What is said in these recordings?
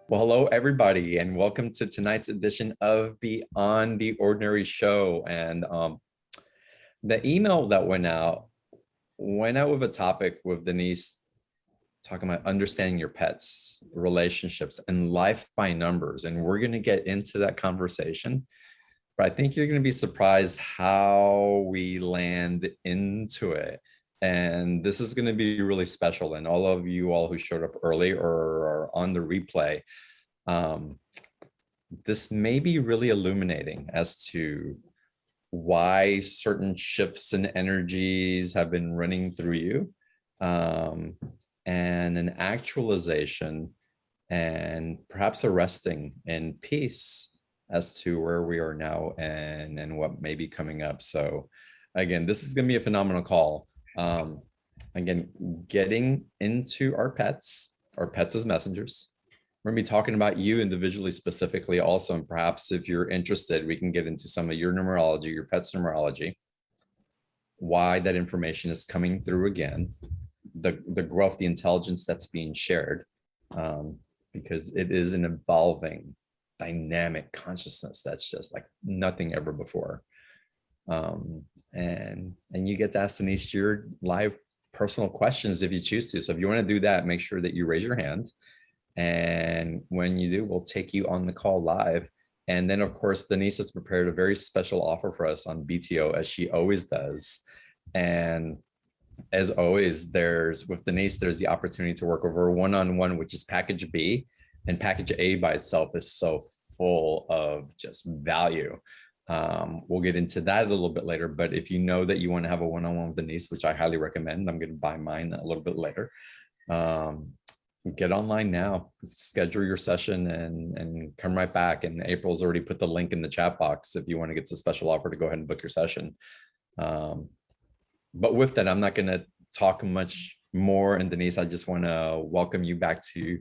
Well, hello, everybody, and welcome to tonight's edition of Beyond the Ordinary Show. And the email that went out with a topic with Denise talking about understanding your pets, relationships, and life by numbers. And we're going to get into that conversation. But I think you're going to be surprised how we land into it. And this is going to be really special. And all of you all who showed up early or are on the replay, um, this may be really illuminating as to why certain shifts and energies have been running through you, and an actualization and perhaps a resting in peace as to where we are now and what may be coming up. So again, this is going to be a phenomenal call. Again, getting into our pets as messengers. We're going to be talking about you individually, specifically also, and perhaps if you're interested, we can get into some of your numerology, your pet's numerology, why that information is coming through again, the growth, the intelligence that's being shared, because it is an evolving, dynamic consciousness that's just like nothing ever before. And you get to ask Denise your live personal questions if you choose to. So if you want to do that, make sure that you raise your hand. And when you do, we'll take you on the call live. And then, of course, Denise has prepared a very special offer for us on BTO, as she always does. And as always, with Denise, there's the opportunity to work over one-on-one, which is package B. And package A by itself is so full of just value. We'll get into that a little bit later. But if you know that you want to have a one-on-one with Denise, which I highly recommend, I'm going to buy mine a little bit later. Get online now, schedule your session and come right back. And April's already put the link in the chat box if you want to get the special offer to go ahead and book your session. But with that, I'm not going to talk much more. And Denise, I just want to welcome you back to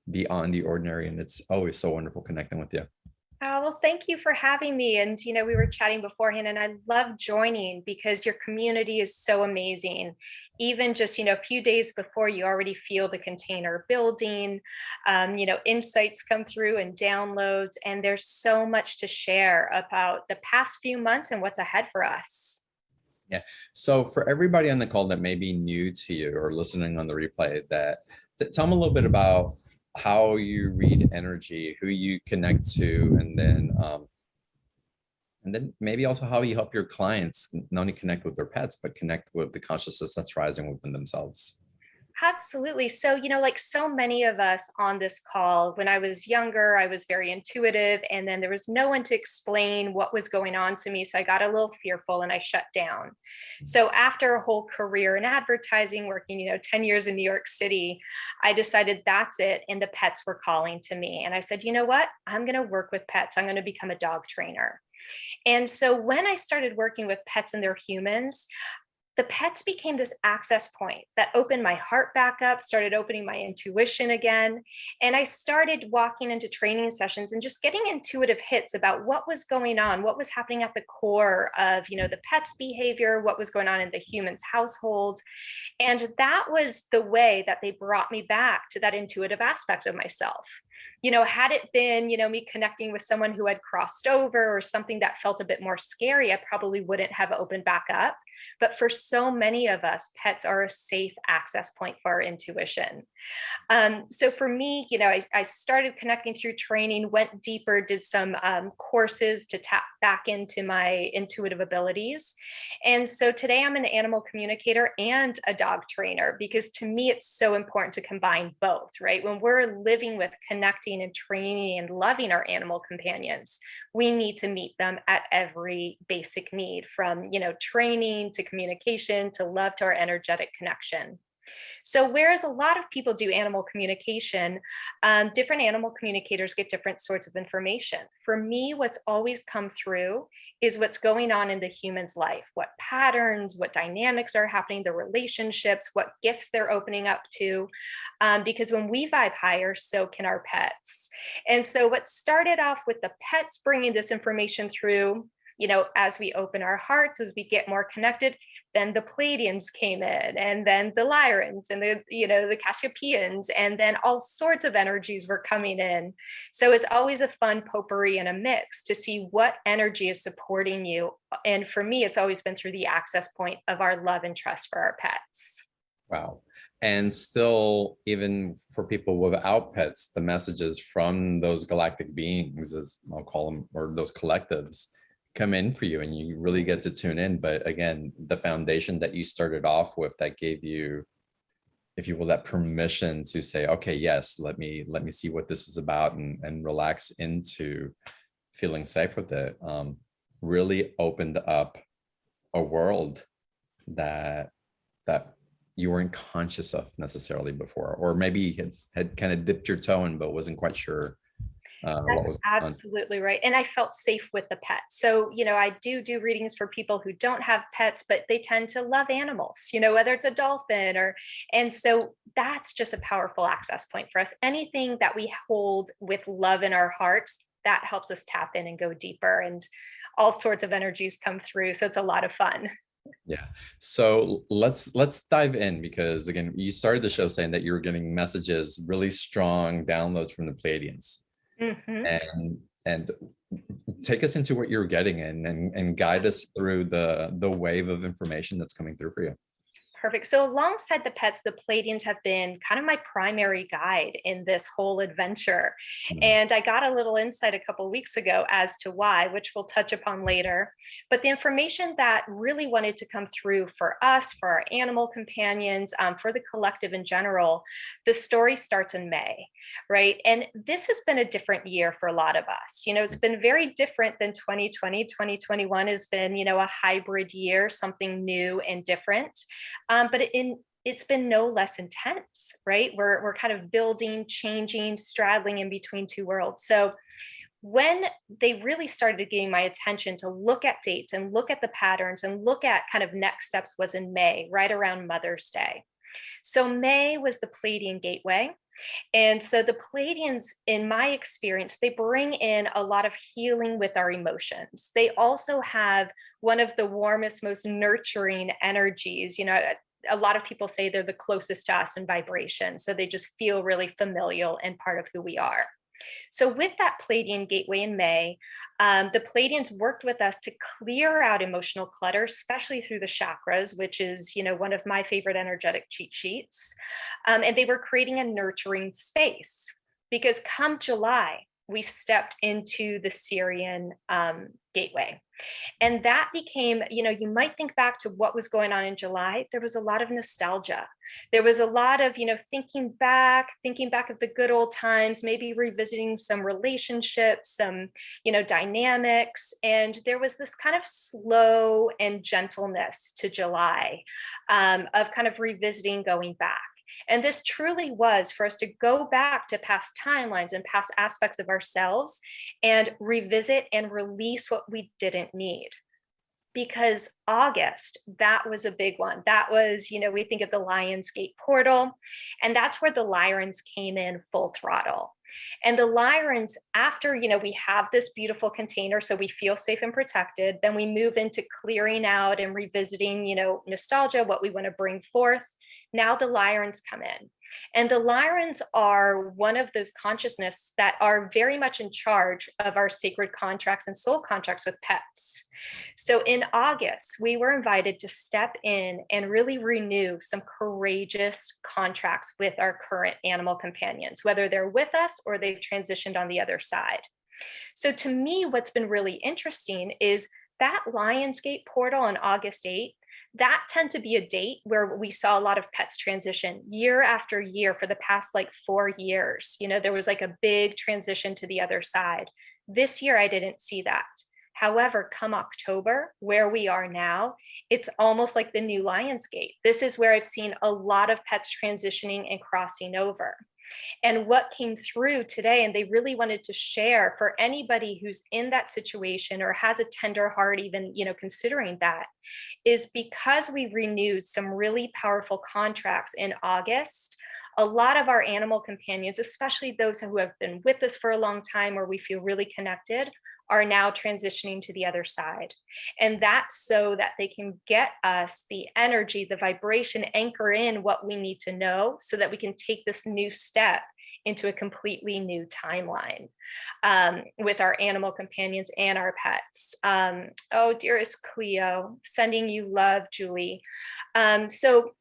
Beyond the Ordinary. And it's always so wonderful connecting with you. Oh, well, thank you for having me. And, we were chatting beforehand and I love joining because your community is so amazing. Even just, a few days before, you already feel the container building, insights come through and downloads. And there's so much to share about the past few months and what's ahead for us. Yeah. So for everybody on the call that may be new to you or listening on the replay, tell them a little bit about how you read energy, who you connect to, and then maybe also how you help your clients not only connect with their pets, but connect with the consciousness that's rising within themselves. Absolutely. So, like so many of us on this call, when I was younger, I was very intuitive, and then there was no one to explain what was going on to me. So I got a little fearful and I shut down. So after a whole career in advertising, working, 10 years in New York City, I decided that's it. And the pets were calling to me. And I said, you know what? I'm going to work with pets. I'm going to become a dog trainer. And so when I started working with pets and their humans, the pets became this access point that opened my heart back up, started opening my intuition again. And I started walking into training sessions and just getting intuitive hits about what was going on, what was happening at the core of, the pet's behavior, what was going on in the human's household. And that was the way that they brought me back to that intuitive aspect of myself. Had it been, me connecting with someone who had crossed over or something that felt a bit more scary, I probably wouldn't have opened back up. But for so many of us, pets are a safe access point for our intuition. So for me, I started connecting through training, went deeper, did some courses to tap back into my intuitive abilities. And so today I'm an animal communicator and a dog trainer, because to me, it's so important to combine both, right? When we're living with connecting and training and loving our animal companions, we need to meet them at every basic need, from, training to communication to love to our energetic connection. So whereas a lot of people do animal communication, different animal communicators get different sorts of information. For me, what's always come through is what's going on in the human's life, what patterns, what dynamics are happening, the relationships, what gifts they're opening up to, because when we vibe higher, so can our pets. And so what started off with the pets bringing this information through, as we open our hearts, as we get more connected, then the Pleiadians came in, and then the Lyrans and the Cassiopeans, and then all sorts of energies were coming in. So it's always a fun potpourri and a mix to see what energy is supporting you. And for me, it's always been through the access point of our love and trust for our pets. Wow. And still, even for people without pets, the messages from those galactic beings, as I'll call them, or those collectives, come in for you, and you really get to tune in. But again, the foundation that you started off with, that gave you, if you will, that permission to say, okay, yes, let me see what this is about, and relax into feeling safe with it, really opened up a world that you weren't conscious of necessarily before, or maybe had kind of dipped your toe in but wasn't quite sure what That's was going on. absolutely right. And I felt safe with the pets. So, I do readings for people who don't have pets, but they tend to love animals, whether it's a dolphin and so that's just a powerful access point for us. Anything that we hold with love in our hearts, that helps us tap in and go deeper, and all sorts of energies come through. So it's a lot of fun. Yeah. So let's dive in, because again, you started the show saying that you were getting messages, really strong downloads from the Pleiadians. And take us into what you're getting and guide us through the wave of information that's coming through for you. Perfect. So alongside the pets, the Pleiadians have been kind of my primary guide in this whole adventure. And I got a little insight a couple of weeks ago as to why, which we'll touch upon later. But the information that really wanted to come through for us, for our animal companions, for the collective in general, the story starts in May, right? And this has been a different year for a lot of us. It's been very different than 2020. 2021 has been, a hybrid year, something new and different. But it's been no less intense, right? We're kind of building, changing, straddling in between two worlds. So when they really started getting my attention to look at dates and look at the patterns and look at kind of next steps, was in May, right around Mother's Day. So May was the Pleiadian gateway. And so the Pleiadians, in my experience, they bring in a lot of healing with our emotions. They also have one of the warmest, most nurturing energies. A lot of people say they're the closest to us in vibration. So they just feel really familial and part of who we are. So with that Pleiadian gateway in May, the Pleiadians worked with us to clear out emotional clutter, especially through the chakras, which is, one of my favorite energetic cheat sheets. And they were creating a nurturing space, because come July, we stepped into the Syrian gateway. And that became, you might think back to what was going on in July. There was a lot of nostalgia. There was a lot of, thinking back of the good old times, maybe revisiting some relationships, some, dynamics. And there was this kind of slow and gentleness to July, of kind of revisiting, going back. And this truly was for us to go back to past timelines and past aspects of ourselves and revisit and release what we didn't need. Because August, that was a big one. That was, we think of the Lion's Gate portal, and that's where the Lyrans came in full throttle. And the Lyrans, after, we have this beautiful container, so we feel safe and protected, then we move into clearing out and revisiting, nostalgia, what we want to bring forth. Now the Lyrans come in. And the Lyrans are one of those consciousness that are very much in charge of our sacred contracts and soul contracts with pets. So in August, we were invited to step in and really renew some courageous contracts with our current animal companions, whether they're with us or they've transitioned on the other side. So to me, what's been really interesting is that Lionsgate portal on August 8th, that tend to be a date where we saw a lot of pets transition year after year for the past 4 years. There was a big transition to the other side. This year, I didn't see that. However, come October, where we are now, it's almost like the new Lionsgate. This is where I've seen a lot of pets transitioning and crossing over. And what came through today, and they really wanted to share for anybody who's in that situation or has a tender heart, even, considering that, is because we renewed some really powerful contracts in August. A lot of our animal companions, especially those who have been with us for a long time, where we feel really connected, are now transitioning to the other side. And that's so that they can get us the energy, the vibration, anchor in what we need to know so that we can take this new step into a completely new timeline with our animal companions and our pets. Oh, dearest Cleo, sending you love, Julie. So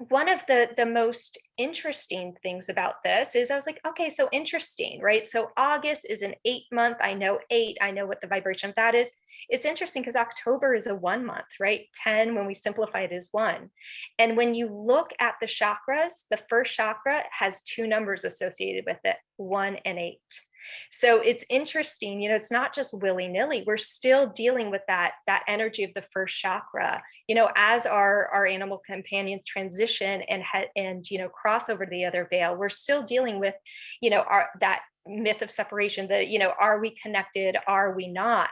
one of the most interesting things about this is I was like, okay, so interesting, right? So August is an 8 month. I know 8. I know what the vibration of that is. It's interesting because October is a 1 month, right? 10, when we simplify it, is 1. And when you look at the chakras, the first chakra has 2 numbers associated with it, 1 and 8. So it's interesting, it's not just willy-nilly. We're still dealing with that energy of the first chakra, as our animal companions transition and cross over to the other veil. We're still dealing with, that myth of separation, are we connected? Are we not?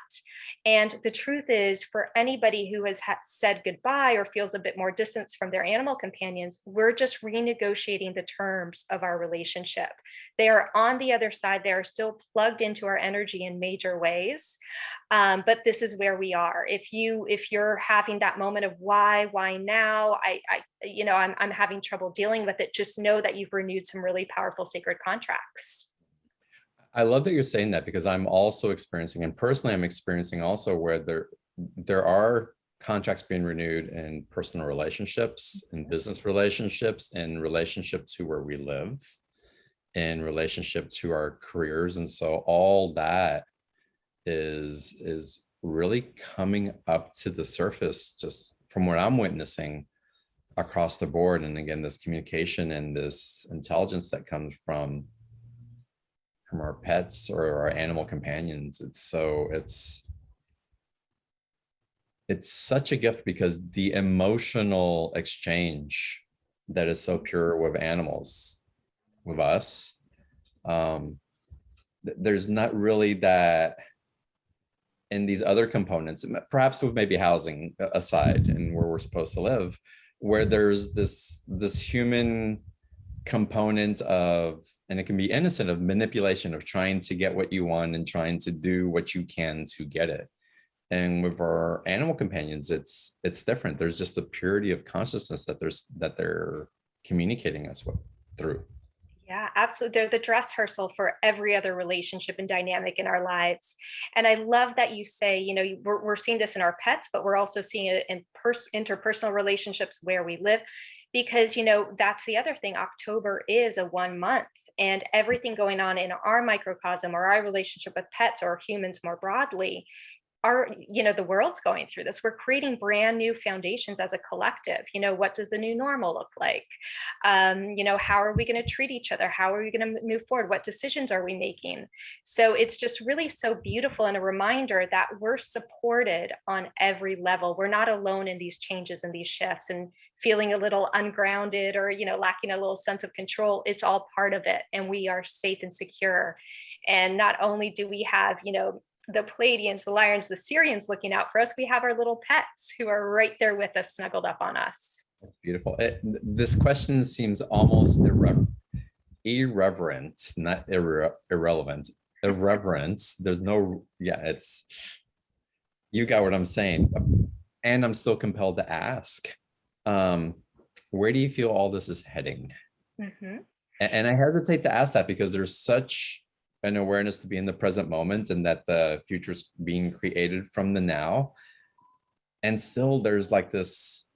And the truth is, for anybody who has said goodbye or feels a bit more distance from their animal companions, we're just renegotiating the terms of our relationship. They are on the other side. They are still plugged into our energy in major ways. But this is where we are. If you're having that moment of why now, I'm having trouble dealing with it, just know that you've renewed some really powerful sacred contracts. I love that you're saying that, because I'm also experiencing, and personally I'm experiencing also, where there are contracts being renewed in personal relationships, in business relationships, in relationship to where we live, in relationship to our careers. And so all that is really coming up to the surface, just from what I'm witnessing across the board. And again, this communication and this intelligence that comes from our pets or our animal companions. It's such a gift, because the emotional exchange that is so pure with animals, with us, there's not really that in these other components, perhaps with maybe housing aside and where we're supposed to live, where there's this human component of, and it can be innocent, of manipulation, of trying to get what you want and trying to do what you can to get it. And with our animal companions, it's different. There's just the purity of consciousness that they're communicating us with through. Yeah, absolutely. They're the dress rehearsal for every other relationship and dynamic in our lives. And I love that you say, we're seeing this in our pets, but we're also seeing it in interpersonal relationships where we live. Because, that's the other thing. October is a 1 month, and everything going on in our microcosm or our relationship with pets or humans more broadly, the world's going through this. We're creating brand new foundations as a collective. What does the new normal look like? How are we going to treat each other? How are we going to move forward? What decisions are we making? So it's just really so beautiful, and a reminder that we're supported on every level. We're not alone in these changes and these shifts, and feeling a little ungrounded or, lacking a little sense of control. It's all part of it, and we are safe and secure. And not only do we have, the Pleiadians, the Lyrians, the Syrians looking out for us, we have our little pets who are right there with us, snuggled up on us. That's beautiful. This question seems almost irreverent, not irrelevant. Irreverence. There's no, you got what I'm saying. And I'm still compelled to ask, where do you feel all this is heading? Mm-hmm. And I hesitate to ask that, because there's such an awareness to be in the present moment, and that the future is being created from the now. And still there's like this,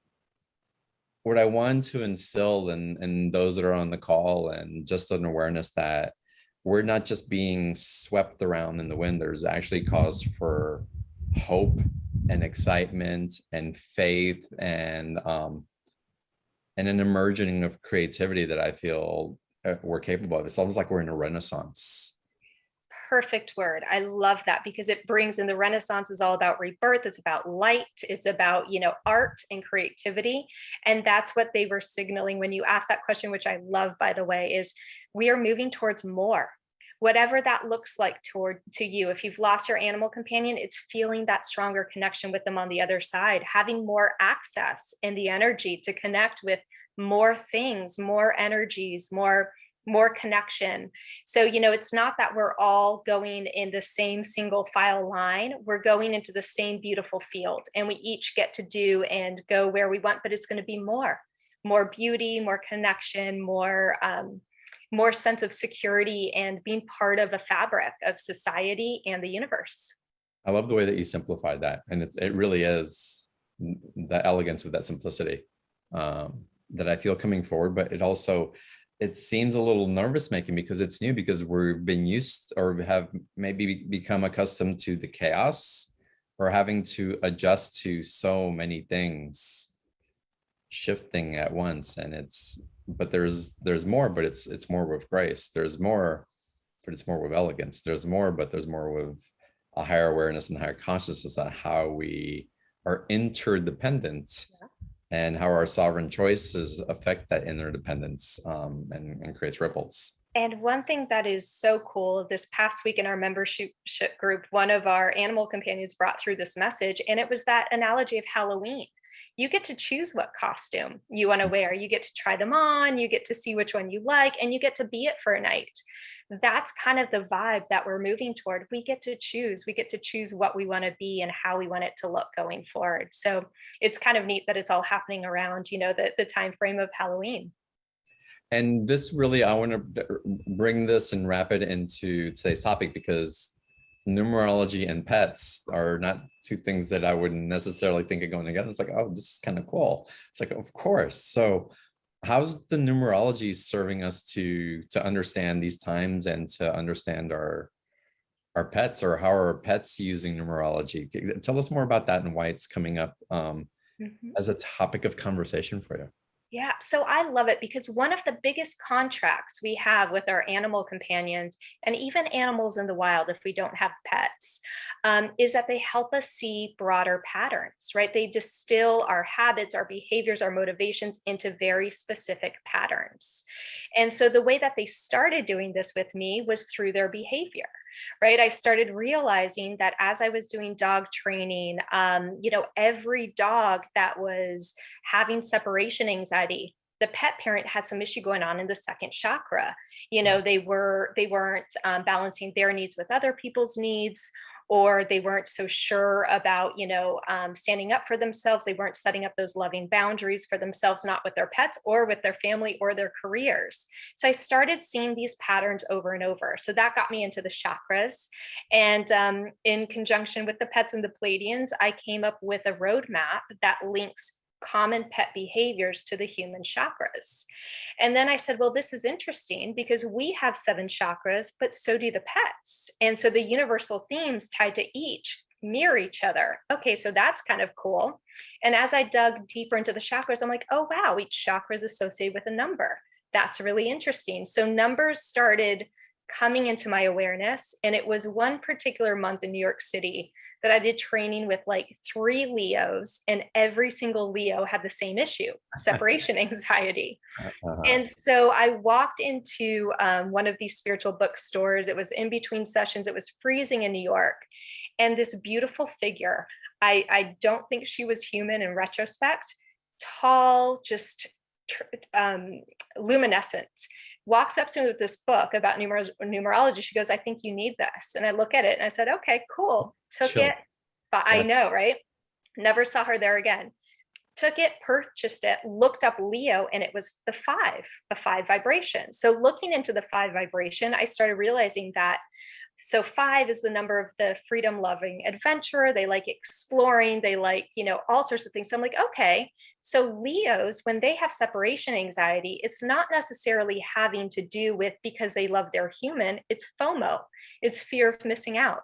what I want to instill in those that are on the call, and just an awareness that we're not just being swept around in the wind. There's actually cause for hope and excitement and faith, and an emerging of creativity that I feel we're capable of. It's almost like we're in a renaissance. Perfect word. I love that, because it brings in, the Renaissance is all about rebirth. It's about light. It's about, art and creativity. And that's what they were signaling when you asked that question, which I love, by the way, is we are moving towards more. Whatever that looks like to you. If you've lost your animal companion, it's feeling that stronger connection with them on the other side, having more access in the energy to connect with more things, more energies, more more connection. So, it's not that we're all going in the same single file line. We're going into the same beautiful field, and we each get to do and go where we want, but it's going to be more beauty, more connection, more sense of security and being part of a fabric of society and the universe. I love the way that you simplified that. And it really is the elegance of that simplicity that I feel coming forward, but it seems a little nervous making because it's new, because we've been used or have maybe become accustomed to the chaos or having to adjust to so many things shifting at once. And there's more, but it's more with grace. There's more, but it's more with elegance. There's more, but there's more with a higher awareness and higher consciousness on how we are interdependent. Yeah. And how our sovereign choices affect that interdependence and creates ripples. And one thing that is so cool, this past week in our membership group, one of our animal companions brought through this message, and it was that analogy of Halloween. You get to choose what costume you want to wear. You get to try them on, you get to see which one you like, and you get to be it for a night. That's kind of the vibe that we're moving toward. We get to choose what we want to be and how we want it to look going forward. So it's kind of neat that it's all happening around, the time frame of Halloween. And this really, I want to bring this and wrap it into today's topic, because numerology and pets are not two things that I wouldn't necessarily think of going together. It's like, oh, this is kind of cool. It's like, of course. So how's the numerology serving us to understand these times and to understand our pets, or how are our pets using numerology? Tell us more about that and why it's coming up as a topic of conversation for you. Yeah, so I love it because one of the biggest contracts we have with our animal companions, and even animals in the wild if we don't have pets, is that they help us see broader patterns, right? They distill our habits, our behaviors, our motivations into very specific patterns. And so the way that they started doing this with me was through their behavior. Right. I started realizing that as I was doing dog training, every dog that was having separation anxiety, the pet parent had some issue going on in the second chakra. They weren't balancing their needs with other people's needs, or they weren't so sure about, standing up for themselves. They weren't setting up those loving boundaries for themselves, not with their pets or with their family or their careers. So I started seeing these patterns over and over. So that got me into the chakras. And in conjunction with the pets and the Pleiadians, I came up with a roadmap that links common pet behaviors to the human chakras. And then I said, well, this is interesting because we have 7 chakras, but so do the pets. And so the universal themes tied to each mirror each other. Okay, so that's kind of cool. And as I dug deeper into the chakras, I'm like, oh, wow, each chakra is associated with a number. That's really interesting. So numbers started coming into my awareness. And it was one particular month in New York City that I did training with like 3 Leos, and every single Leo had the same issue, separation anxiety. And so I walked into one of these spiritual bookstores. It was in between sessions. It was freezing in New York. And this beautiful figure, I don't think she was human in retrospect, tall, just luminescent, walks up to me with this book about numerology. She goes, I think you need this. And I look at it and I said, okay, cool. Took it. But I know, right? Never saw her there again. Took it, purchased it, looked up Leo, and it was the 5, a 5 vibration. So looking into the 5 vibration, I started realizing that, so 5 is the number of the freedom loving adventurer. They like exploring. They like, all sorts of things. So I'm like, okay, so Leos, when they have separation anxiety, it's not necessarily having to do with because they love their human. It's FOMO. It's fear of missing out.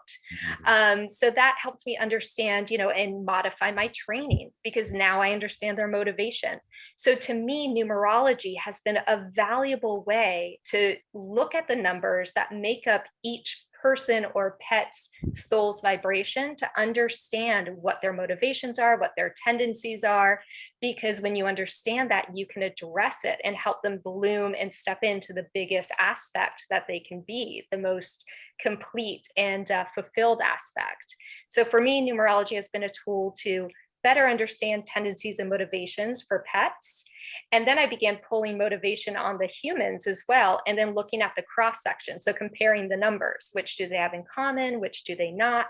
So that helped me understand, and modify my training, because now I understand their motivation. So to me, numerology has been a valuable way to look at the numbers that make up each person or pet's soul's vibration, to understand what their motivations are, what their tendencies are, because when you understand that, you can address it and help them bloom and step into the biggest aspect that they can be, the most complete and fulfilled aspect. So for me, numerology has been a tool to better understand tendencies and motivations for pets. And then I began pulling motivation on the humans as well, and then looking at the cross section. So comparing the numbers, which do they have in common, which do they not?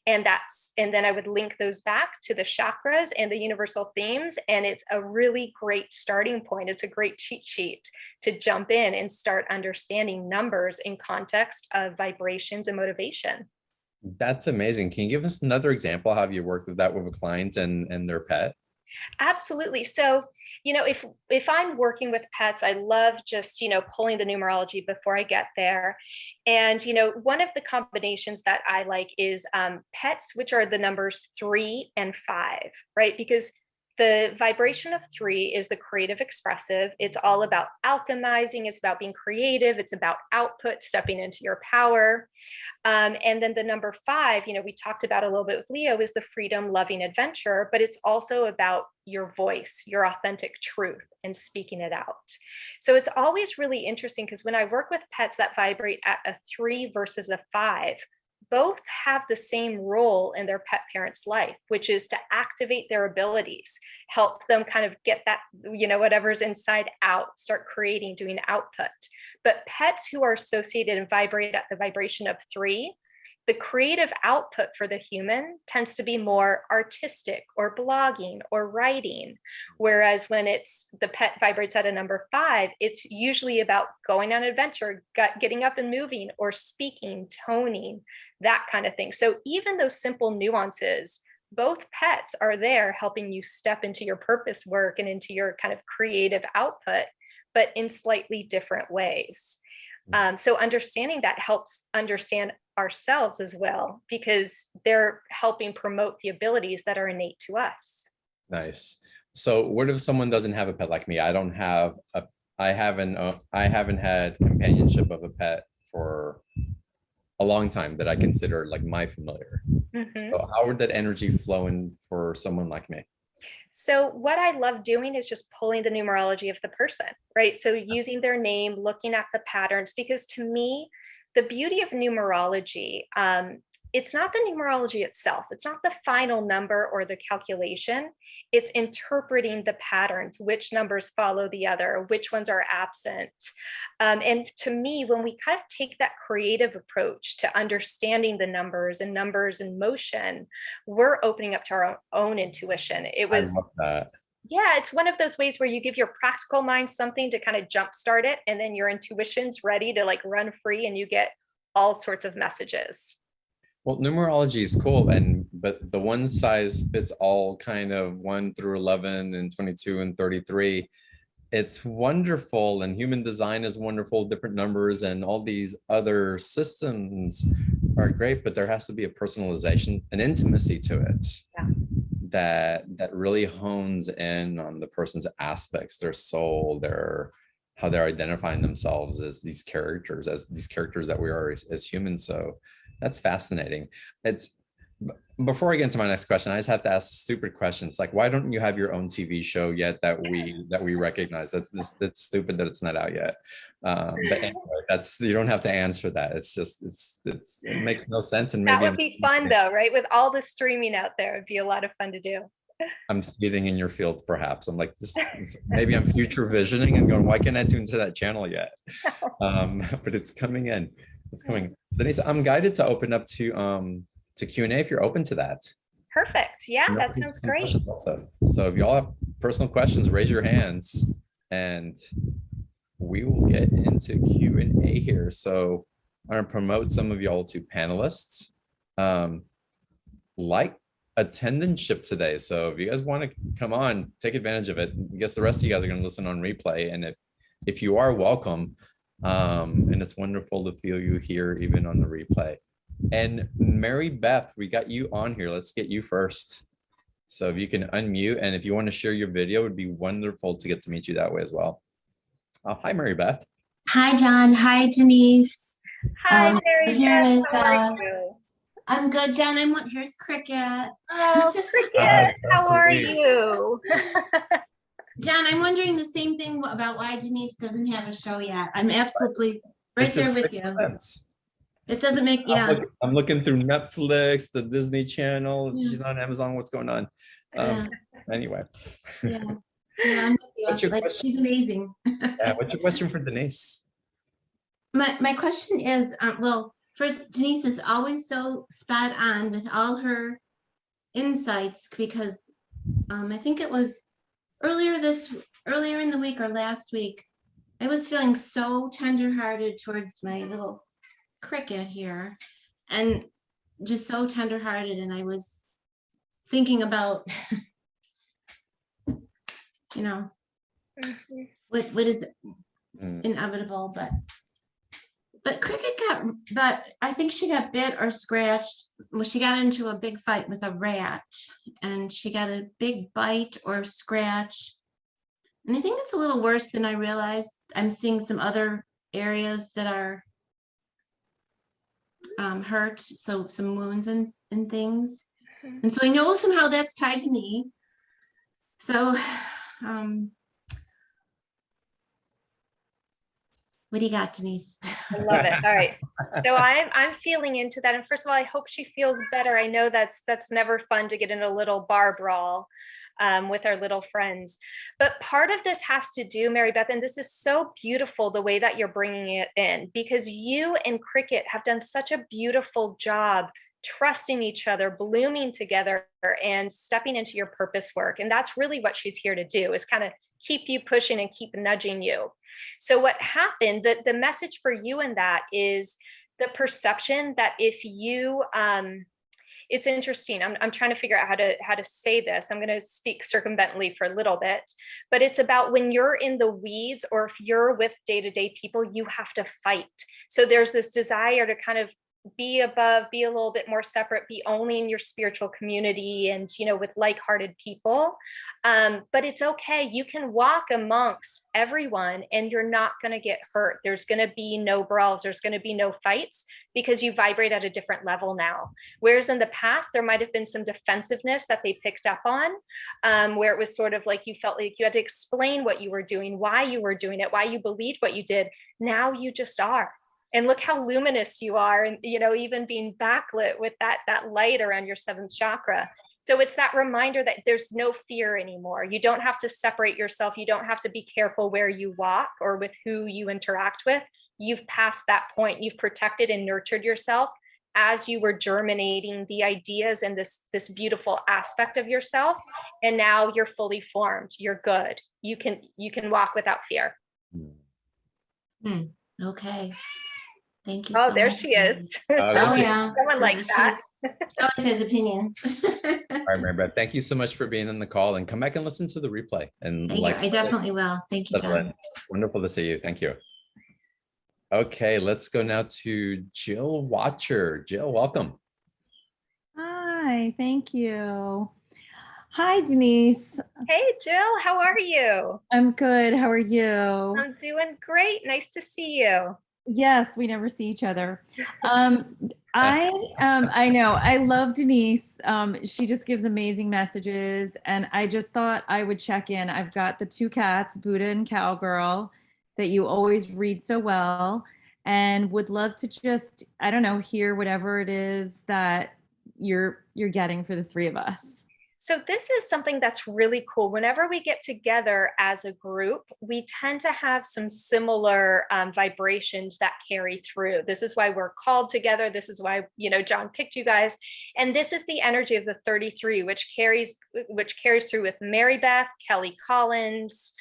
And then I would link those back to the chakras and the universal themes. And it's a really great starting point. It's a great cheat sheet to jump in and start understanding numbers in context of vibrations and motivation. That's amazing. Can you give us another example? How have you worked with that with a client and their pet? Absolutely. So, if I'm working with pets, I love just, pulling the numerology before I get there. And, one of the combinations that I like is pets, which are the numbers 3 and 5, right? Because the vibration of 3 is the creative expressive. It's all about alchemizing. It's about being creative. It's about output, stepping into your power. And then the number 5, we talked about a little bit with Leo, is the freedom, loving adventure, but it's also about your voice, your authentic truth, and speaking it out. So it's always really interesting because when I work with pets that vibrate at a 3 versus a 5, both have the same role in their pet parent's life, which is to activate their abilities, help them kind of get that, whatever's inside out, start creating, doing output. But pets who are associated and vibrate at the vibration of 3, the creative output for the human tends to be more artistic or blogging or writing. Whereas when it's the pet vibrates at a number 5, it's usually about going on an adventure, getting up and moving, or speaking, toning, that kind of thing. So even those simple nuances, both pets are there helping you step into your purpose work and into your kind of creative output, but in slightly different ways. So understanding that helps understand ourselves as well, because they're helping promote the abilities that are innate to us. Nice. So what if someone doesn't have a pet like me? I haven't had companionship of a pet for a long time that I consider like my familiar. Mm-hmm. So how would that energy flow in for someone like me? So what I love doing is just pulling the numerology of the person, right? So using their name, looking at the patterns, because to me, the beauty of numerology, it's not the numerology itself. It's not the final number or the calculation. It's interpreting the patterns, which numbers follow the other, which ones are absent. And to me, when we kind of take that creative approach to understanding the numbers in motion, we're opening up to our own intuition. I love that. Yeah, it's one of those ways where you give your practical mind something to kind of jumpstart it, and then your intuition's ready to like run free, and you get all sorts of messages. Well, numerology is cool, but the one size fits all kind of 1 through 11 and 22 and 33. It's wonderful, and human design is wonderful, different numbers and all these other systems are great, but there has to be a personalization, an intimacy to it. Yeah. That really hones in on the person's aspects, their soul, how they're identifying themselves as these characters that we are as humans. So that's fascinating. Before I get into my next question, I just have to ask stupid questions like, why don't you have your own TV show yet that we recognize? That's stupid that it's not out yet. But anyway, you don't have to answer that. It's just it makes no sense. And maybe that would be fun though, right? With all the streaming out there, it'd be a lot of fun to do. I'm skating in your field, perhaps. I'm like maybe I'm future visioning and going, why can't I tune into that channel yet? But it's coming in. It's coming. Denise, I'm guided to open up to Q&A if you're open to that. Perfect. Yeah, that sounds great. So if y'all have personal questions, raise your hands and we will get into Q&A here. So I'm going to promote some of y'all to panelists. Like attendantship today. So if you guys want to come on, take advantage of it. I guess the rest of you guys are going to listen on replay. And if you are, welcome. And it's wonderful to feel you here even on the replay. And Mary Beth, we got you on here. Let's get you first. So if you can unmute, and if you want to share your video, it would be wonderful to get to meet you that way as well. Hi, Mary Beth. Hi, John. Hi, Denise. Hi, Mary Beth. How are you? I'm good, John. Here's Cricket. Oh, Cricket. How are you? John, I'm wondering the same thing about why Denise doesn't have a show yet. I'm absolutely right there with you. Sense. It doesn't make, I'm looking through Netflix, the Disney Channel. She's on Amazon. What's going on? Um, anyway. Yeah. Yeah, I'm with you. What's your Like, question? she's amazing. What's your question for Denise? My question is, well, first, Denise is always so spot on with all her insights because I think it was earlier in the week or last week, I was feeling so tenderhearted towards my little cricket here and just so tenderhearted. And I was thinking about, you know, what is inevitable, but cricket but I think she got bit or scratched. Well, she got into a big fight with a rat and she got a big bite or scratch. And I think it's a little worse than I realized. I'm seeing some other areas that are hurt, so some wounds and things. And so I know somehow that's tied to me. So what do you got, Denise? I love it. All right. So I'm feeling into that. And first of all, I hope she feels better. I know that's never fun to get in a little bar brawl with our little friends. But part of this has to do, Mary Beth, and this is so beautiful the way that you're bringing it in, because you and Cricket have done such a beautiful job trusting each other, blooming together, and stepping into your purpose work. And that's really what she's here to do, is kind of keep you pushing and keep nudging you. So what happened, the message for you in that is the perception that if you, it's interesting. I'm trying to figure out how to say this. I'm going to speak circumvently for a little bit, but it's about when you're in the weeds or if you're with day-to-day people, you have to fight. So there's this desire to kind of be above, be a little bit more separate, be only in your spiritual community and, you know, with like-hearted people. But it's okay. You can walk amongst everyone and you're not going to get hurt. There's going to be no brawls. There's going to be no fights because you vibrate at a different level now. Whereas in the past, there might've been some defensiveness that they picked up on, where it was sort of like you felt like you had to explain what you were doing, why you were doing it, why you believed what you did. Now you just are. And look how luminous you are, and you know, even being backlit with that light around your seventh chakra. So it's that reminder that there's no fear anymore. You don't have to separate yourself. You don't have to be careful where you walk or with who you interact with. You've passed that point. You've protected and nurtured yourself as you were germinating the ideas and this beautiful aspect of yourself. And now you're fully formed. You're good. You can walk without fear. Okay. Thank you. Oh, so there much. she is. Oh yeah. Someone like that. Always has opinions. All right, Mary Beth, thank you so much for being on the call, and come back and listen to the replay. And Thank you. I definitely will. Thank you, John. Wonderful to see you. Thank you. Okay, let's go now to Jill Watcher. Jill, welcome. Hi, thank you. Hi, Denise. Hey, Jill, how are you? I'm good. How are you? I'm doing great. Nice to see you. Yes, we never see each other. I know. I love Denise. She just gives amazing messages, and I just thought I would check in. I've got the two cats, Buddha and Cowgirl, that you always read so well, and would love to just, I don't know, hear whatever it is that you're getting for the three of us. So this is something that's really cool. Whenever we get together as a group, we tend to have some similar vibrations that carry through. This is why we're called together. This is why, you know, John picked you guys. And this is the energy of the 33, which carries through with Mary Beth, Kelly Collins,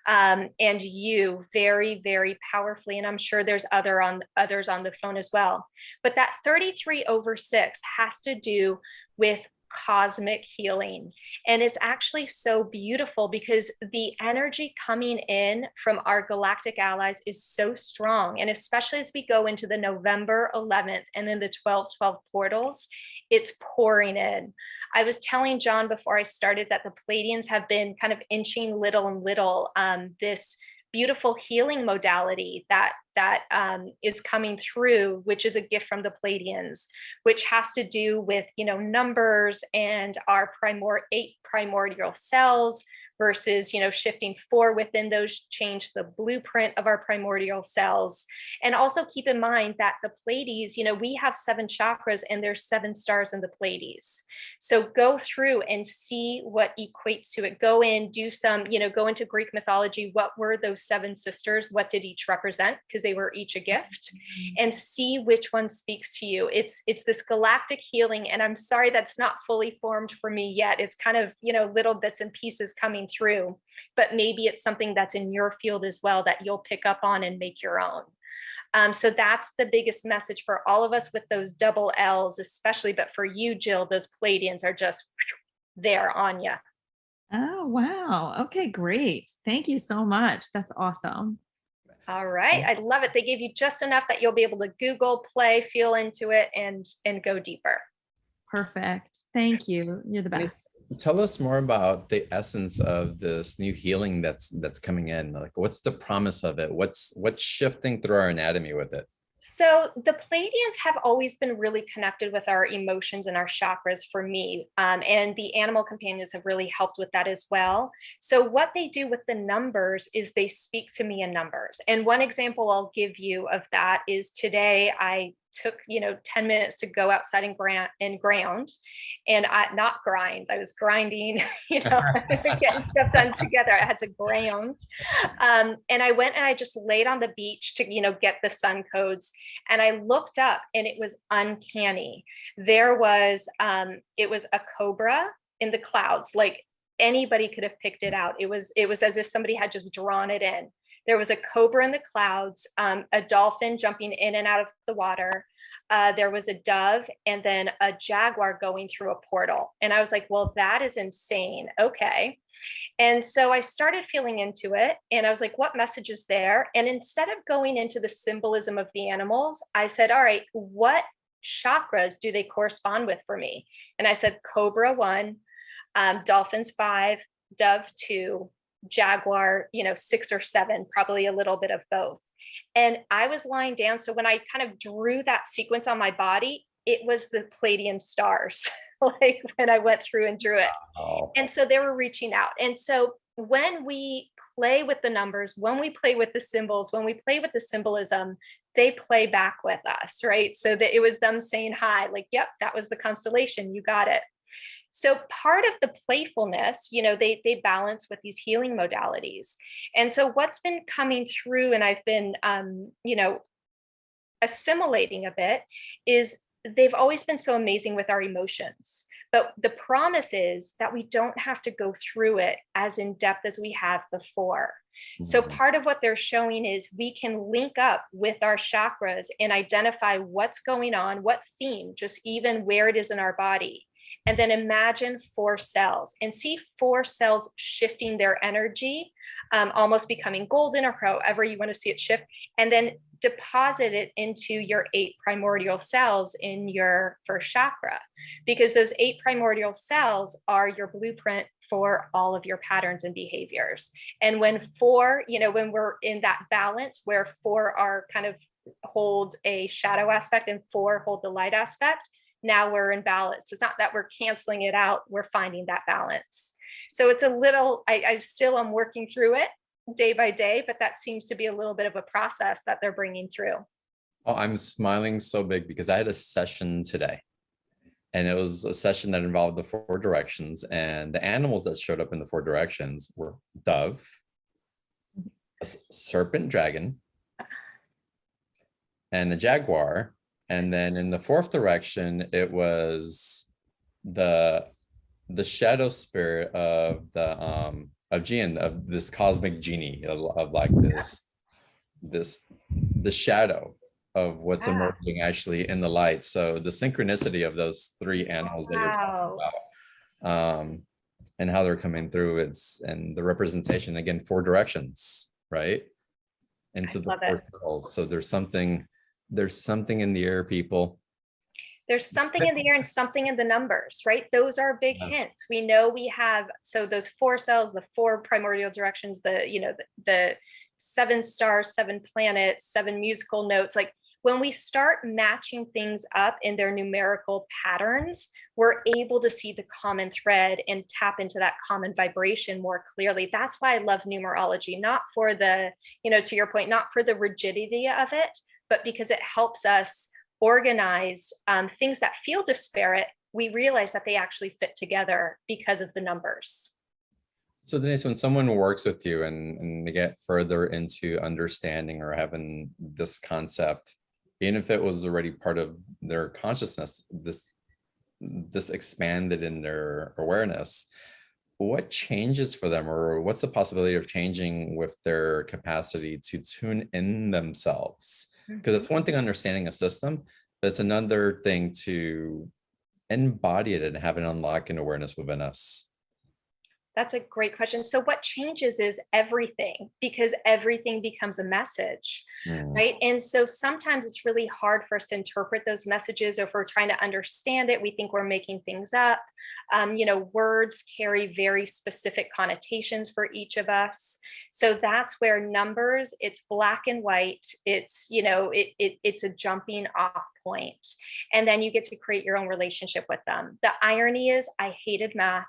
and you very, very powerfully. And I'm sure there's others on the phone as well. But that 33/6 has to do with cosmic healing. And it's actually so beautiful because the energy coming in from our galactic allies is so strong. And especially as we go into the November 11th and then the 12/12 portals, it's pouring in. I was telling John before I started that the Pleiadians have been kind of inching little and little this beautiful healing modality that is coming through, which is a gift from the Pleiadians, which has to do with, you know, numbers and our 8 primordial cells, versus, shifting 4 within those change the blueprint of our primordial cells. And also keep in mind that the Pleiades, we have 7 chakras and there's 7 stars in the Pleiades. So go through and see what equates to it. Go in, do some, go into Greek mythology. What were those 7 sisters? What did each represent? Because they were each a gift, and see which one speaks to you. It's this galactic healing. And I'm sorry that's not fully formed for me yet. It's kind of, little bits and pieces coming through, but maybe it's something that's in your field as well that you'll pick up on and make your own. So that's the biggest message for all of us with those double L's, especially, but for you, Jill, those Pleiadians are just there on you. Oh, wow. Okay, great. Thank you so much. That's awesome. All right. I love it. They gave you just enough that you'll be able to Google, play, feel into it, and go deeper. Perfect. Thank you. You're the best. Tell us more about the essence of this new healing that's coming in. Like, what's the promise of it? What's shifting through our anatomy with it? So the Pleiadians have always been really connected with our emotions and our chakras for me. And the animal companions have really helped with that as well. So what they do with the numbers is they speak to me in numbers. And one example I'll give you of that is today I took 10 minutes to go outside and ground, and not grind. I was grinding, getting stuff done together. I had to ground, and I went and I just laid on the beach to get the sun codes, and I looked up and it was uncanny. There was it was a cobra in the clouds. Like anybody could have picked it out. It was as if somebody had just drawn it in. There was a cobra in the clouds, a dolphin jumping in and out of the water. There was a dove, and then a jaguar going through a portal. And I was like, well, that is insane. Okay. And so I started feeling into it, and I was like, what message is there? And instead of going into the symbolism of the animals, I said, all right, what chakras do they correspond with for me? And I said, cobra 1, dolphins 5, dove 2, jaguar 6 or 7, probably a little bit of both. And I was lying down, so when I kind of drew that sequence on my body, it was the Pleiadian stars. Like when I went through and drew it. Wow. And so they were reaching out. And so when we play with the numbers, when we play with the symbols, when we play with the symbolism, they play back with us, right? So that it was them saying hi, like, yep, that was the constellation, you got it. So part of the playfulness, they balance with these healing modalities. And so what's been coming through, and I've been, assimilating a bit, is they've always been so amazing with our emotions. But the promise is that we don't have to go through it as in depth as we have before. Mm-hmm. So part of what they're showing is we can link up with our chakras and identify what's going on, what theme, just even where it is in our body. And then imagine 4 cells and see 4 cells shifting their energy, almost becoming golden or however you want to see it shift, and then deposit it into your 8 primordial cells in your first chakra, because those 8 primordial cells are your blueprint for all of your patterns and behaviors. And when 4, when we're in that balance where 4 are kind of hold a shadow aspect and 4 hold the light aspect, now we're in balance. It's not that we're canceling it out, we're finding that balance. So it's a little, I still am working through it day by day, but that seems to be a little bit of a process that they're bringing through. Oh, I'm smiling so big because I had a session today, and it was a session that involved the 4 directions, and the animals that showed up in the 4 directions were dove, a serpent dragon, and a jaguar. And then in the 4th direction, it was the shadow spirit of Gian, of this cosmic genie, of like the shadow of what's emerging actually in the light. So the synchronicity of those 3 animals that you're talking about, and how they're coming through, and the representation, again, 4 directions, right? Into the 4 circles. So there's something in the air, people. There's something in the air and something in the numbers, right? Those are big hints. We know we have, so those 4 cells, the 4 primordial directions, the 7 stars, 7 planets, 7 musical notes, like When we start matching things up in their numerical patterns, we're able to see the common thread and tap into that common vibration more clearly. That's why I love numerology, not for the, to your point, not for the rigidity of it, but because it helps us organize things that feel disparate. We realize that they actually fit together because of the numbers. So Denise, when someone works with you and they get further into understanding or having this concept, even if it was already part of their consciousness, this expanded in their awareness, what changes for them, or what's the possibility of changing with their capacity to tune in themselves? Because it's one thing understanding a system, but it's another thing to embody it and have an unlock in awareness within us. That's a great question. So what changes is everything, because everything becomes a message, right? And so sometimes it's really hard for us to interpret those messages, or if we're trying to understand it, we think we're making things up. Words carry very specific connotations for each of us. So that's where numbers, it's black and white. It's, it's a jumping off point. And then you get to create your own relationship with them. The irony is I hated math.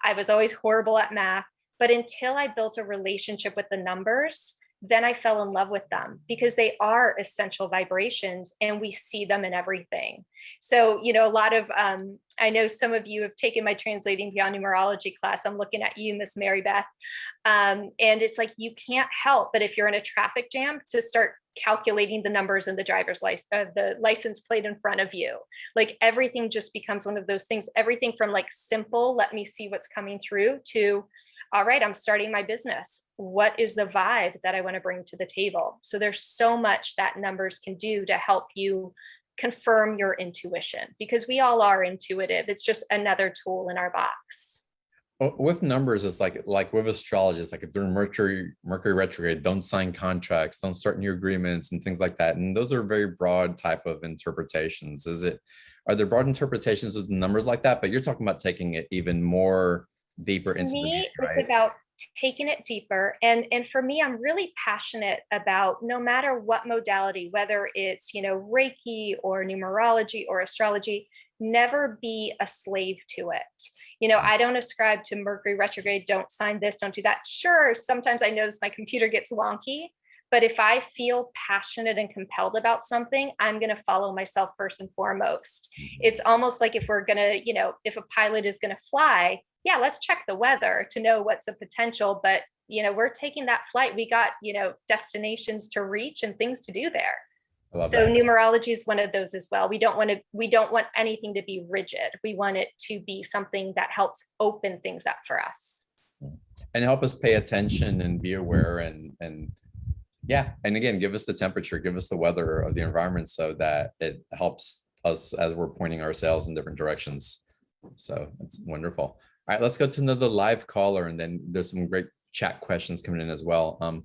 I was always horrible at math, but until I built a relationship with the numbers, then I fell in love with them, because they are essential vibrations and we see them in everything. So, a lot of, I know some of you have taken my Translating Beyond Numerology class. I'm looking at you, Miss Mary Beth. And it's like, you can't help but if you're in a traffic jam to start calculating the numbers in the driver's license, the license plate in front of you. Like everything just becomes one of those things, everything from like simple, let me see what's coming through, to, all right, I'm starting my business. What is the vibe that I want to bring to the table? So there's so much that numbers can do to help you confirm your intuition, because we all are intuitive. It's just another tool in our box. With numbers, it's like with astrology, it's like if they're Mercury retrograde, don't sign contracts, don't start new agreements and things like that. And those are very broad type of interpretations. Are there broad interpretations of the numbers like that? But you're talking about taking it even more deeper into the meaning, right? It's about taking it deeper. And for me, I'm really passionate about, no matter what modality, whether it's, Reiki or numerology or astrology, never be a slave to it. I don't ascribe to Mercury retrograde, don't sign this, don't do that. Sure, sometimes I notice my computer gets wonky, but if I feel passionate and compelled about something, I'm going to follow myself first and foremost. It's almost like if we're going to, if a pilot is going to fly, yeah, let's check the weather to know what's a potential, but, we're taking that flight. We got, destinations to reach and things to do there. So numerology is one of those as well. We don't want anything to be rigid. We want it to be something that helps open things up for us. And help us pay attention and be aware and yeah. And again, give us the temperature, give us the weather of the environment so that it helps us as we're pointing our sails in different directions. So it's wonderful. All right, let's go to another live caller, and then there's some great chat questions coming in as well.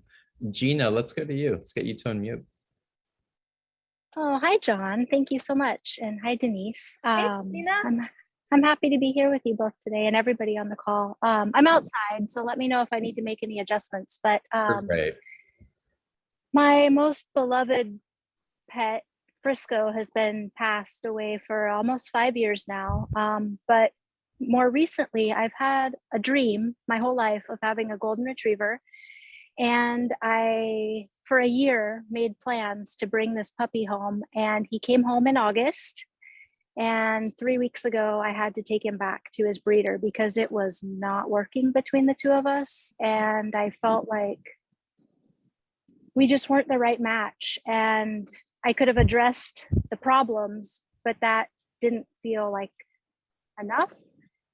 Gina, let's go to you. Let's get you to unmute. Oh, hi, John. Thank you so much. And hi, Denise. Hey, Gina. I'm happy to be here with you both today and everybody on the call. I'm outside, so let me know if I need to make any adjustments. But Great. My most beloved pet, Frisco, has been passed away for almost 5 years now. But more recently, I've had a dream my whole life of having a golden retriever. And I, for a year, made plans to bring this puppy home. And he came home in August. And 3 weeks ago, I had to take him back to his breeder because it was not working between the two of us. And I felt like we just weren't the right match. And I could have addressed the problems, but that didn't feel like enough.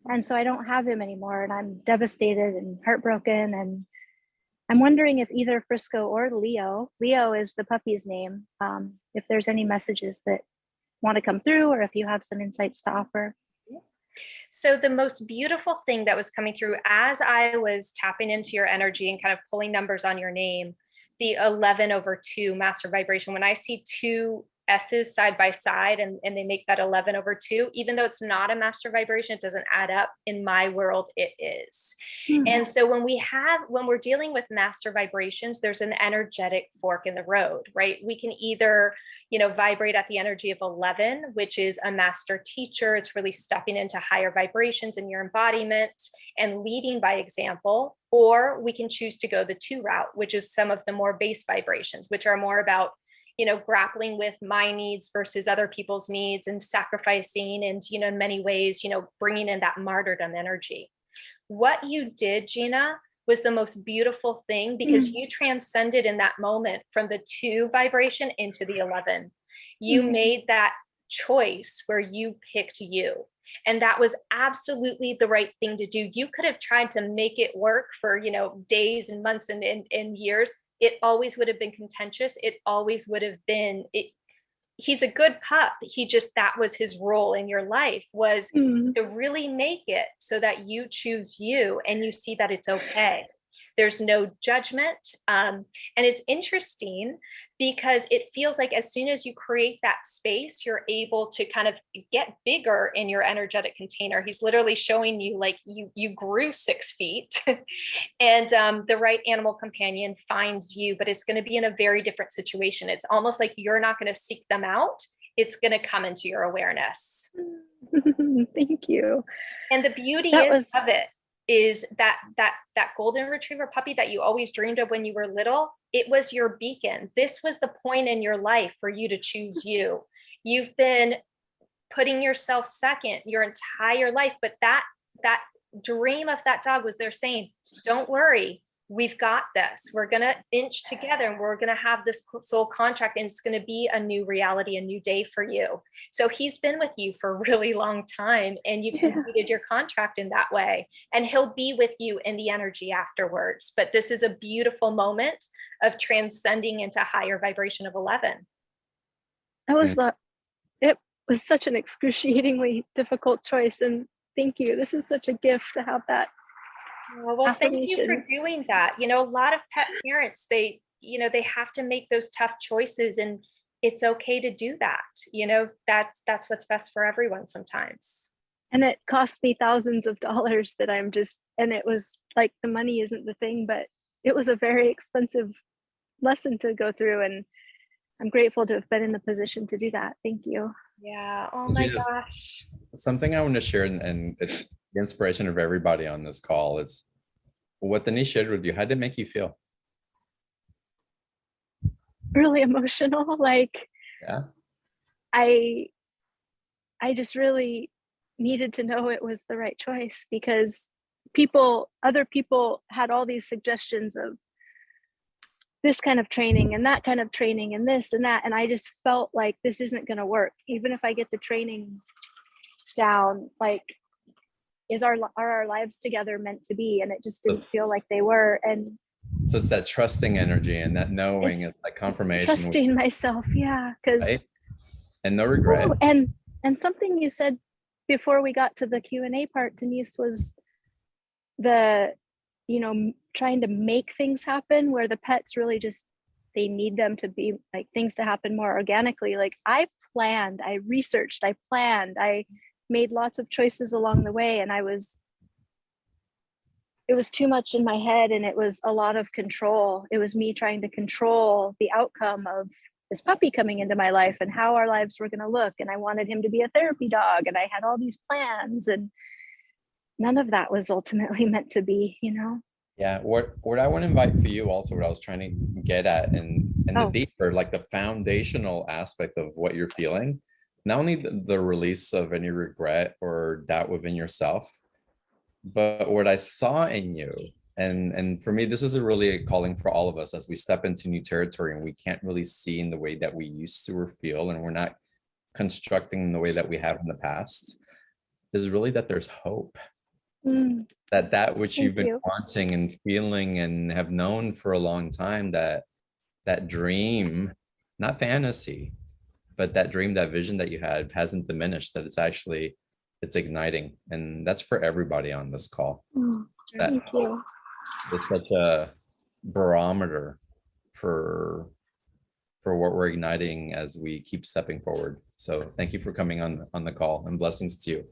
And so I don't have him anymore. And I'm devastated and heartbroken. And I'm wondering if either Frisco or Leo is the puppy's name, if there's any messages that want to come through, or if you have some insights to offer. So the most beautiful thing that was coming through as I was tapping into your energy and kind of pulling numbers on your name, the 11/2 master vibration, when I see two S's side by side, and they make that 11 over 2. Even though it's not a master vibration, it doesn't add up. In my world, it is. And so when we're dealing with master vibrations, there's an energetic fork in the road, right? We can either, vibrate at the energy of 11, which is a master teacher. It's really stepping into higher vibrations in your embodiment and leading by example. Or we can choose to go the 2 route, which is some of the more base vibrations, which are more about, grappling with my needs versus other people's needs and sacrificing and, in many ways, bringing in that martyrdom energy. What you did, Gina, was the most beautiful thing, because you transcended in that moment from the 2 vibration into the 11. You made that choice where you picked you. And that was absolutely the right thing to do. You could have tried to make it work for, days and months and years. It always would have been contentious. It always would have been, he's a good pup. That was his role in your life, was to really make it so that you choose you and you see that it's okay. There's no judgment. And it's interesting because it feels like as soon as you create that space, you're able to kind of get bigger in your energetic container. He's literally showing you like you grew 6 feet and the right animal companion finds you, but it's going to be in a very different situation. It's almost like you're not going to seek them out. It's going to come into your awareness. Thank you. And the beauty of it is that golden retriever puppy that you always dreamed of when you were little, it was your beacon. This was the point in your life for you to choose you. You've been putting yourself second your entire life, but that dream of that dog was there saying, don't worry, we've got this. We're going to inch together and we're going to have this soul contract, and it's going to be a new reality, a new day for you. So he's been with you for a really long time, and you've completed your contract in that way, and he'll be with you in the energy afterwards. But this is a beautiful moment of transcending into higher vibration of 11. It was such an excruciatingly difficult choice. And thank you. This is such a gift to have that. Well, thank you for doing that. A lot of pet parents, they have to make those tough choices, and it's okay to do that. That's what's best for everyone sometimes. And it cost me thousands of dollars and it was like, the money isn't the thing, but it was a very expensive lesson to go through. And I'm grateful to have been in the position to do that. Thank you. Yeah. Oh my gosh. Something I want to share, and it's the inspiration of everybody on this call, is what Denise shared with you. How did it make you feel? Really emotional. Yeah. I just really needed to know it was the right choice, because other people had all these suggestions of this kind of training and that kind of training and this and that. And I just felt like this isn't going to work. Even if I get the training down, are our lives together meant to be? And it just didn't feel like they were. And so it's that trusting energy and that knowing, it's like confirmation. Trusting myself. Yeah. Right? And no regret. And something you said before we got to the Q&A part, Denise, was trying to make things happen, where the pets really just, they need them to be like things to happen more organically. Like I planned, I researched, I planned, I made lots of choices along the way, and it was too much in my head, and it was a lot of control. It was me trying to control the outcome of this puppy coming into my life and how our lives were going to look. And I wanted him to be a therapy dog, and I had all these plans, and none of that was ultimately meant to be, Yeah, what I want to invite for you also, what I was trying to get at, and the deeper, like the foundational aspect of what you're feeling, not only the release of any regret or doubt within yourself, but what I saw in you. And for me, this is really a calling for all of us as we step into new territory and we can't really see in the way that we used to or feel, and we're not constructing the way that we have in the past, is really that there's hope. That which you've been wanting and feeling and have known for a long time, that dream, not fantasy, but that dream, that vision that you had hasn't diminished, that it's igniting. And that's for everybody on this call. Thank you. It's such a barometer for for what we're igniting as we keep stepping forward. So thank you for coming on the call, and blessings to you.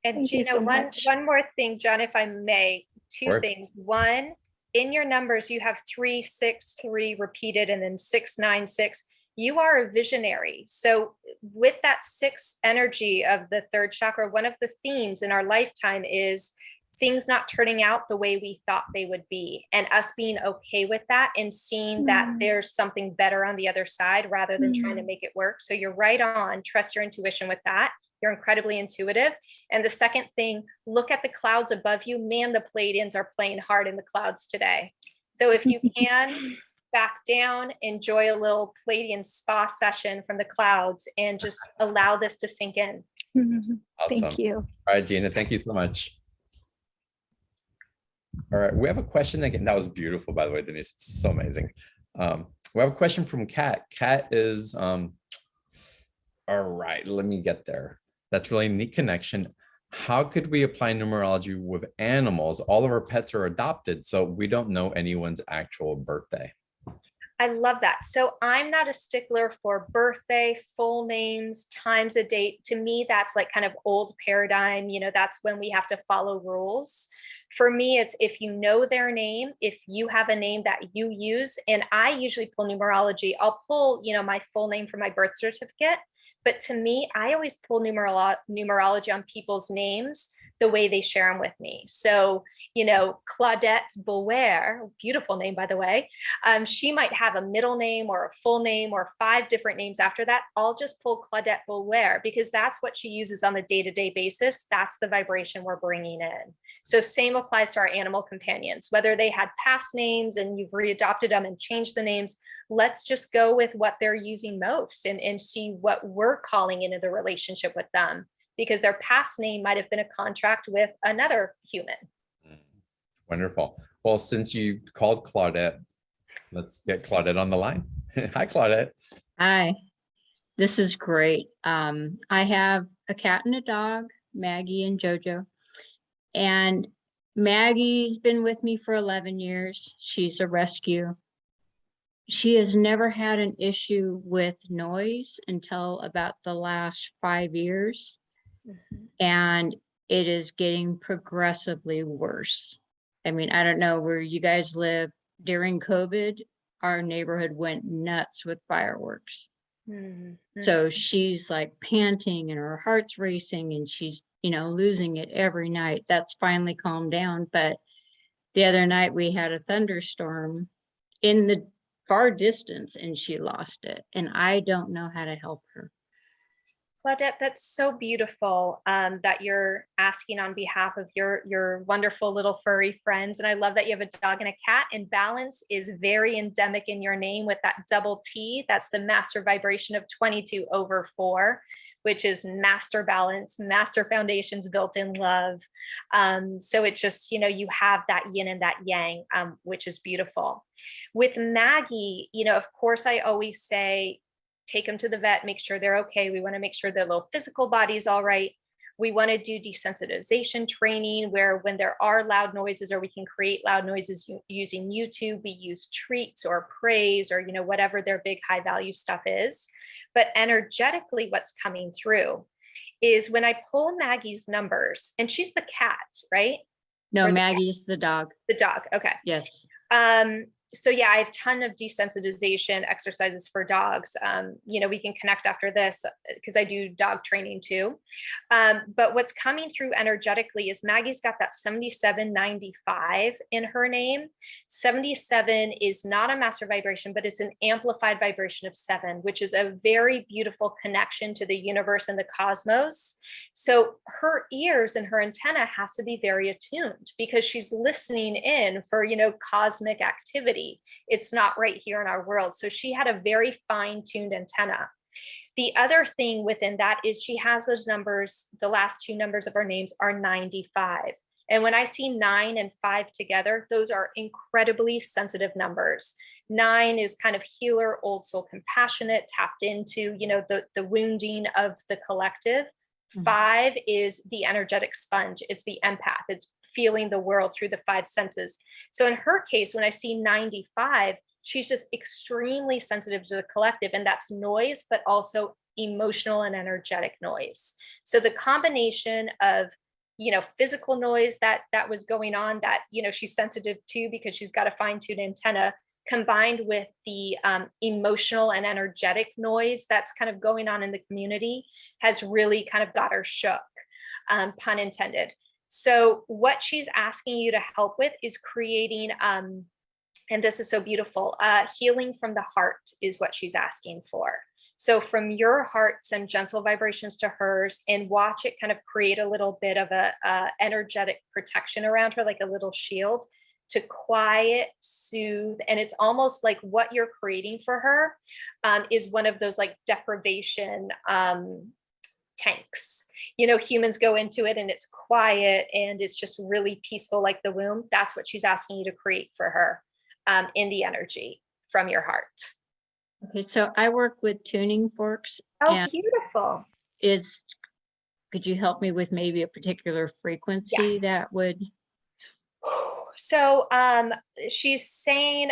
And Thank you Gina, so much. one more thing, John, if I may, two course. things. One, in your numbers, you have 363 repeated and then 696. You are a visionary. So with that 6 energy of the third chakra, one of the themes in our lifetime is things not turning out the way we thought they would be, and us being okay with that and seeing that there's something better on the other side rather than trying to make it work. So you're right on. Trust your intuition with that. You're incredibly intuitive. And the second thing, look at the clouds above you. Man, the Pleiadians are playing hard in the clouds today. So if you can back down, enjoy a little Pleiadian spa session from the clouds, and just allow this to sink in. Awesome. Thank you. All right, Gina, thank you so much. All right, we have a question again. That was beautiful, by the way, Denise. It's so amazing. We have a question from Kat. Kat is, all right, let me get there. That's really a neat connection. How could we apply numerology with animals? All of our pets are adopted, so we don't know anyone's actual birthday. I love that. So I'm not a stickler for birthday, full names, times a date. To me, that's like kind of old paradigm. You know, that's when we have to follow rules. For me, it's if you know their name, if you have a name that you use, and I usually pull numerology. I'll pull, you know, my full name from my birth certificate. But to me, I always pull numerology on people's names the way they share them with me. So, you know, Claudette Bower, beautiful name, by the way. She might have a middle name or a full name or 5 different names after that. I'll just pull Claudette Bower because that's what she uses on the day-to-day basis. That's the vibration we're bringing in. So same applies to our animal companions, whether they had past names and you've readopted them and changed the names. Let's just go with what they're using most and see what we're calling into the relationship with them, because their past name might have been a contract with another human. Wonderful. Well, since you called Claudette, let's get Claudette on the line. Hi, Claudette. Hi, this is great. I have a cat and a dog, Maggie and Jojo. And Maggie's been with me for 11 years. She's a rescue. She has never had an issue with noise until about the last 5 years. And it is getting progressively worse. I mean, I don't know where you guys live. During COVID, our neighborhood went nuts with fireworks. So she's like panting and her heart's racing and she's, you know, losing it every night. That's finally calmed down. But the other night we had a thunderstorm in the far distance and she lost it. And I don't know how to help her. Claudette, that's so beautiful that you're asking on behalf of your wonderful little furry friends. And I love that you have a dog and a cat, and balance is very endemic in your name with that double T. That's the master vibration of 22/4, which is master balance, master foundations built in love. So it just, you know, you have that yin and that yang, which is beautiful. With Maggie, you know, of course, I always say, take them to the vet, make sure they're okay. We want to make sure their little physical body is all right. We want to do desensitization training where when there are loud noises or we can create loud noises using YouTube, we use treats or praise or, you know, whatever their big high value stuff is. But energetically, what's coming through is when I pull Maggie's numbers, and she's the cat, right? No, Maggie's the dog. The dog. Okay. Yes. So yeah, I have a ton of desensitization exercises for dogs. You know, we can connect after this because I do dog training too. But what's coming through energetically is Maggie's got that 7795 in her name. 77 is not a master vibration, but it's an amplified vibration of 7, which is a very beautiful connection to the universe and the cosmos. So her ears and her antenna has to be very attuned because she's listening in for, you know, cosmic activity. It's not right here in our world. So she had a very fine-tuned antenna. The other thing within that is she has those numbers, the last 2 numbers of her names are 95. And when I see 9 and 5 together, those are incredibly sensitive numbers. 9 is kind of healer, old soul, compassionate, tapped into, you know, the wounding of the collective. 5 is the energetic sponge. It's the empath. It's feeling the world through the 5 senses. So in her case, when I see 95, she's just extremely sensitive to the collective, and that's noise, but also emotional and energetic noise. So the combination of, physical noise that was going on that, she's sensitive to because she's got a fine-tuned antenna, combined with the emotional and energetic noise that's kind of going on in the community, has really kind of got her shook, pun intended. So what she's asking you to help with is creating, and this is so beautiful, healing from the heart is what she's asking for. So from your heart, send gentle vibrations to hers, and watch it kind of create a little bit of a energetic protection around her, like a little shield, to quiet, soothe. And it's almost like what you're creating for her is one of those like deprivation tanks. Humans go into it and it's quiet and it's just really peaceful, like the womb. That's what she's asking you to create for her in the energy from your heart. Okay, so I work with tuning forks. Oh, beautiful. Could you help me with maybe a particular frequency Yes. that would? So she's saying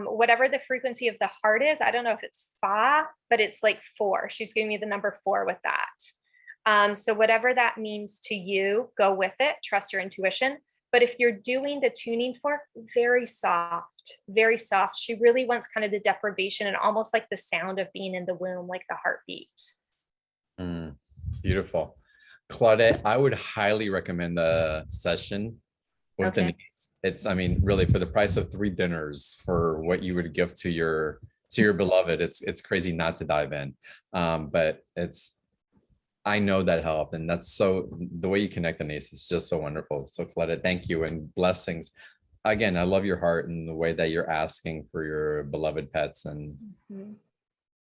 whatever the frequency of the heart is, I don't know if it's fa, but it's like 4. She's giving me the number 4 with that. So whatever that means to you, go with it, trust your intuition. But if you're doing the tuning fork, very soft, very soft. She really wants kind of the deprivation and almost like the sound of being in the womb, like the heartbeat. Beautiful. Claudette, I would highly recommend a session with Denise. It's, really for the price of 3 dinners for what you would give to your beloved, it's crazy not to dive in. But I know that helped, and that's so, the way you connect, Denise, is just so wonderful. So Claudette, thank you, and blessings. Again, I love your heart and the way that you're asking for your beloved pets, and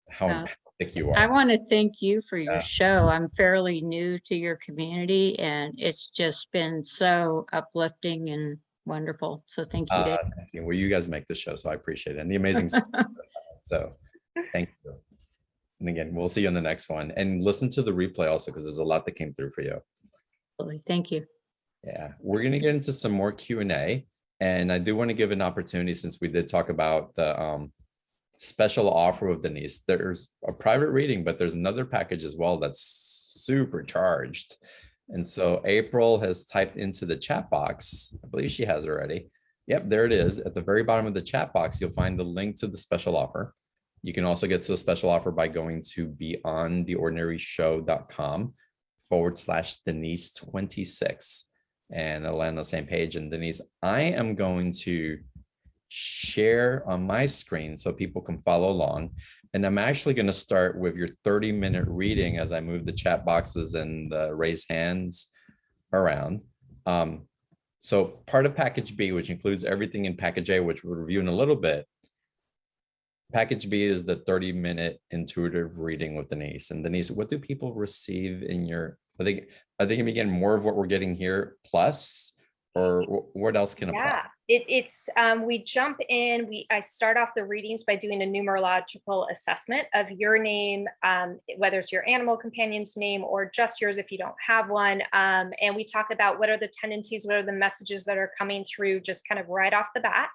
how empathic you are. I want to thank you for your show. I'm fairly new to your community, and it's just been so uplifting and wonderful. So thank you, Dave. Thank you. Well, you guys make the show, so I appreciate it, and the amazing so thank you. And again, we'll see you on the next one, and listen to the replay also, because there's a lot that came through for you. Absolutely. Thank you. Yeah, we're going to get into some more Q&A, and I do want to give an opportunity, since we did talk about the special offer with Denise. There's a private reading, but there's another package as well that's supercharged. And so April has typed into the chat box. I believe she has already. Yep, there it is. At the very bottom of the chat box, you'll find the link to the special offer. You can also get to the special offer by going to beyondtheordinaryshow.com/Denise26, and it'll land on the same page. And Denise, I am going to share on my screen so people can follow along. And I'm actually going to start with your 30-minute reading as I move the chat boxes and the raise hands around. So part of package B, which includes everything in package A, which we'll review in a little bit. Package B is the 30-minute intuitive reading with Denise. And Denise, what do people receive in your, are they going to be getting more of what we're getting here plus, or what else can apply? Yeah, it's we jump in, I start off the readings by doing a numerological assessment of your name, whether it's your animal companion's name or just yours if you don't have one. And we talk about what are the tendencies, what are the messages that are coming through just kind of right off the bat.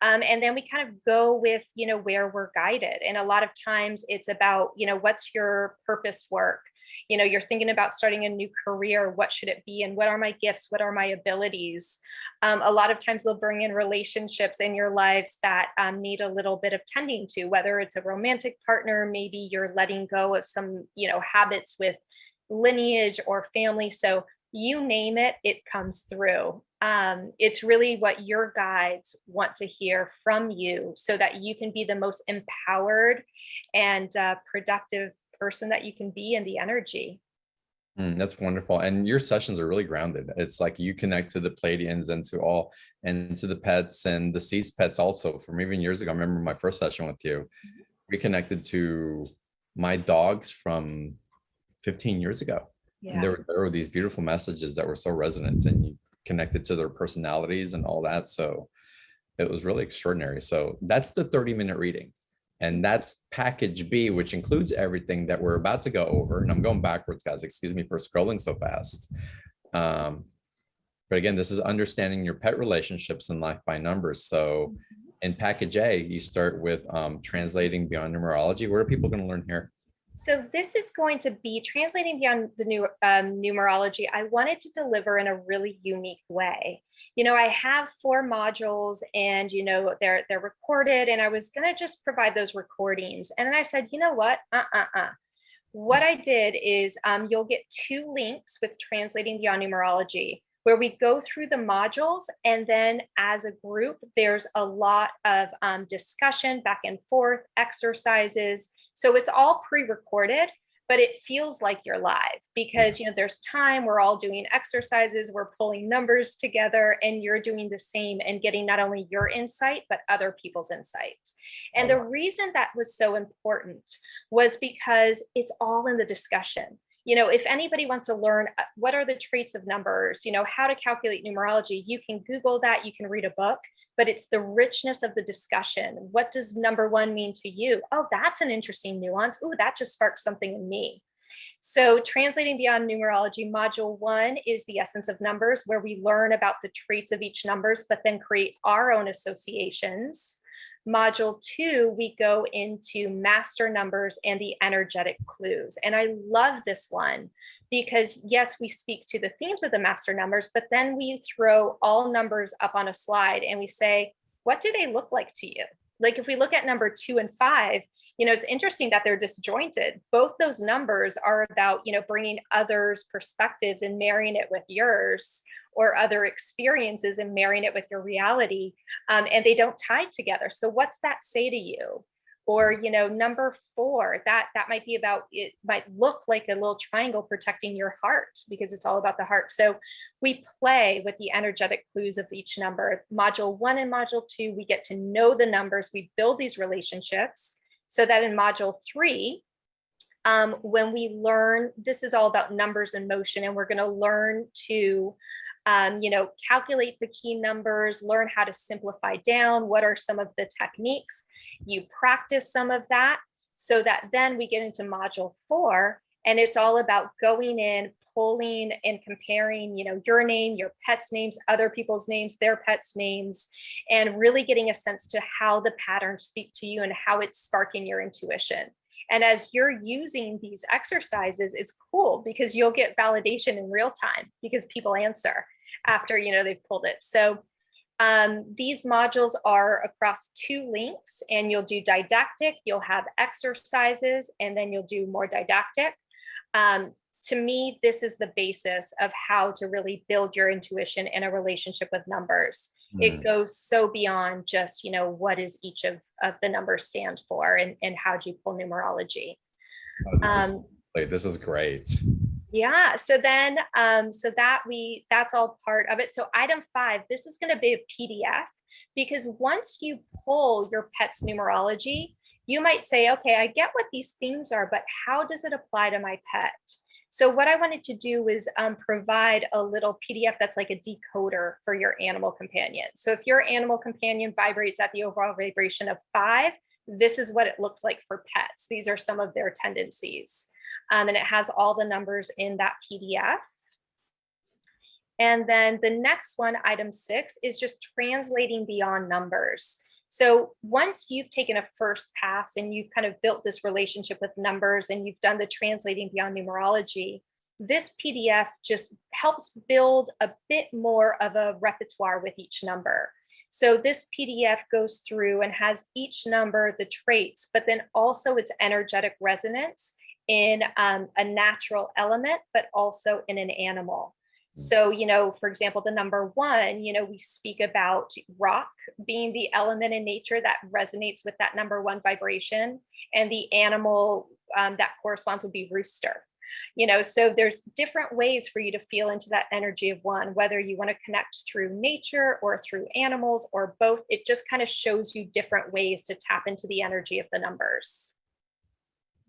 And then we kind of go with, where we're guided. And a lot of times it's about, what's your purpose work? You're thinking about starting a new career. What should it be? And what are my gifts? What are my abilities? A lot of times they'll bring in relationships in your lives that need a little bit of tending to, whether it's a romantic partner, maybe you're letting go of some, habits with lineage or family. So you name it, it comes through. It's really what your guides want to hear from you so that you can be the most empowered and productive person that you can be in the energy. That's wonderful. And your sessions are really grounded. It's like you connect to the Pleiadians and to the pets and the deceased pets also. From even years ago, I remember my first session with you, we connected to my dogs from 15 years ago. Yeah. And there were these beautiful messages that were so resonant, and you connected to their personalities and all that. So it was really extraordinary. So that's the 30-minute reading. And that's package B, which includes everything that we're about to go over. And I'm going backwards, guys. Excuse me for scrolling so fast. But again, this is understanding your pet relationships in life by numbers. So in package A, you start with translating beyond numerology. What are people going to learn here? So this is going to be translating beyond the new numerology. I wanted to deliver in a really unique way. You know, I have 4 modules and, you know, they're recorded, and I was going to just provide those recordings. And then I said, you know what? What I did is you'll get 2 links with translating beyond numerology, where we go through the modules, and then as a group, there's a lot of discussion back and forth, exercises. So it's all pre-recorded, but it feels like you're live because, you know, there's time, we're all doing exercises, we're pulling numbers together, and you're doing the same and getting not only your insight, but other people's insight. And the reason that was so important was because it's all in the discussion. You know, if anybody wants to learn what are the traits of numbers, you know, how to calculate numerology, you can Google that, you can read a book, but it's the richness of the discussion. What does number 1 mean to you? Oh, that's an interesting nuance. Oh, that just sparked something in me. So translating beyond numerology, module 1 is the essence of numbers, where we learn about the traits of each numbers, but then create our own associations. Module 2, we go into master numbers and the energetic clues. And I love this one because, yes, we speak to the themes of the master numbers, but then we throw all numbers up on a slide and we say, what do they look like to you? Like if we look at number 2 and 5, you know, it's interesting that they're disjointed. Both those numbers are about, you know, bringing others' perspectives and marrying it with yours, or other experiences and marrying it with your reality. And they don't tie together. So what's that say to you? Or, you know, number 4, that might be about, it might look like a little triangle protecting your heart because it's all about the heart. So we play with the energetic clues of each number. Module 1 and module 2, we get to know the numbers. We build these relationships so that in module 3, when we learn, this is all about numbers in motion, and we're going to learn to you know, calculate the key numbers, learn how to simplify down. What are some of the techniques? You practice some of that so that then we get into module 4, and it's all about going in, pulling and comparing, you know, your name, your pet's names, other people's names, their pets' names, and really getting a sense to how the patterns speak to you and how it's sparking your intuition. And as you're using these exercises, it's cool because you'll get validation in real time because people answer after, you know, they've pulled it. So these modules are across 2 links, and you'll do didactic, you'll have exercises, and then you'll do more didactic. To me, this is the basis of how to really build your intuition in a relationship with numbers. It goes so beyond just, you know, what is each of the numbers stand for, and how do you pull numerology. This is great. Yeah, so then, that's all part of it. So item 5, this is going to be a PDF, because once you pull your pet's numerology, you might say, okay, I get what these themes are, but how does it apply to my pet? So what I wanted to do was provide a little PDF that's like a decoder for your animal companion. So if your animal companion vibrates at the overall vibration of 5, this is what it looks like for pets. These are some of their tendencies. And it has all the numbers in that PDF. And then the next one, item 6, is just translating beyond numbers. So once you've taken a first pass and you've kind of built this relationship with numbers and you've done the translating beyond numerology, this PDF just helps build a bit more of a repertoire with each number. So this PDF goes through and has each number, the traits, but then also its energetic resonance in a natural element, but also in an animal. So, you know, for example, the number 1, you know, we speak about rock being the element in nature that resonates with that number 1 vibration, and the animal that corresponds would be rooster. You know, so there's different ways for you to feel into that energy of 1, whether you want to connect through nature or through animals or both. It just kind of shows you different ways to tap into the energy of the numbers.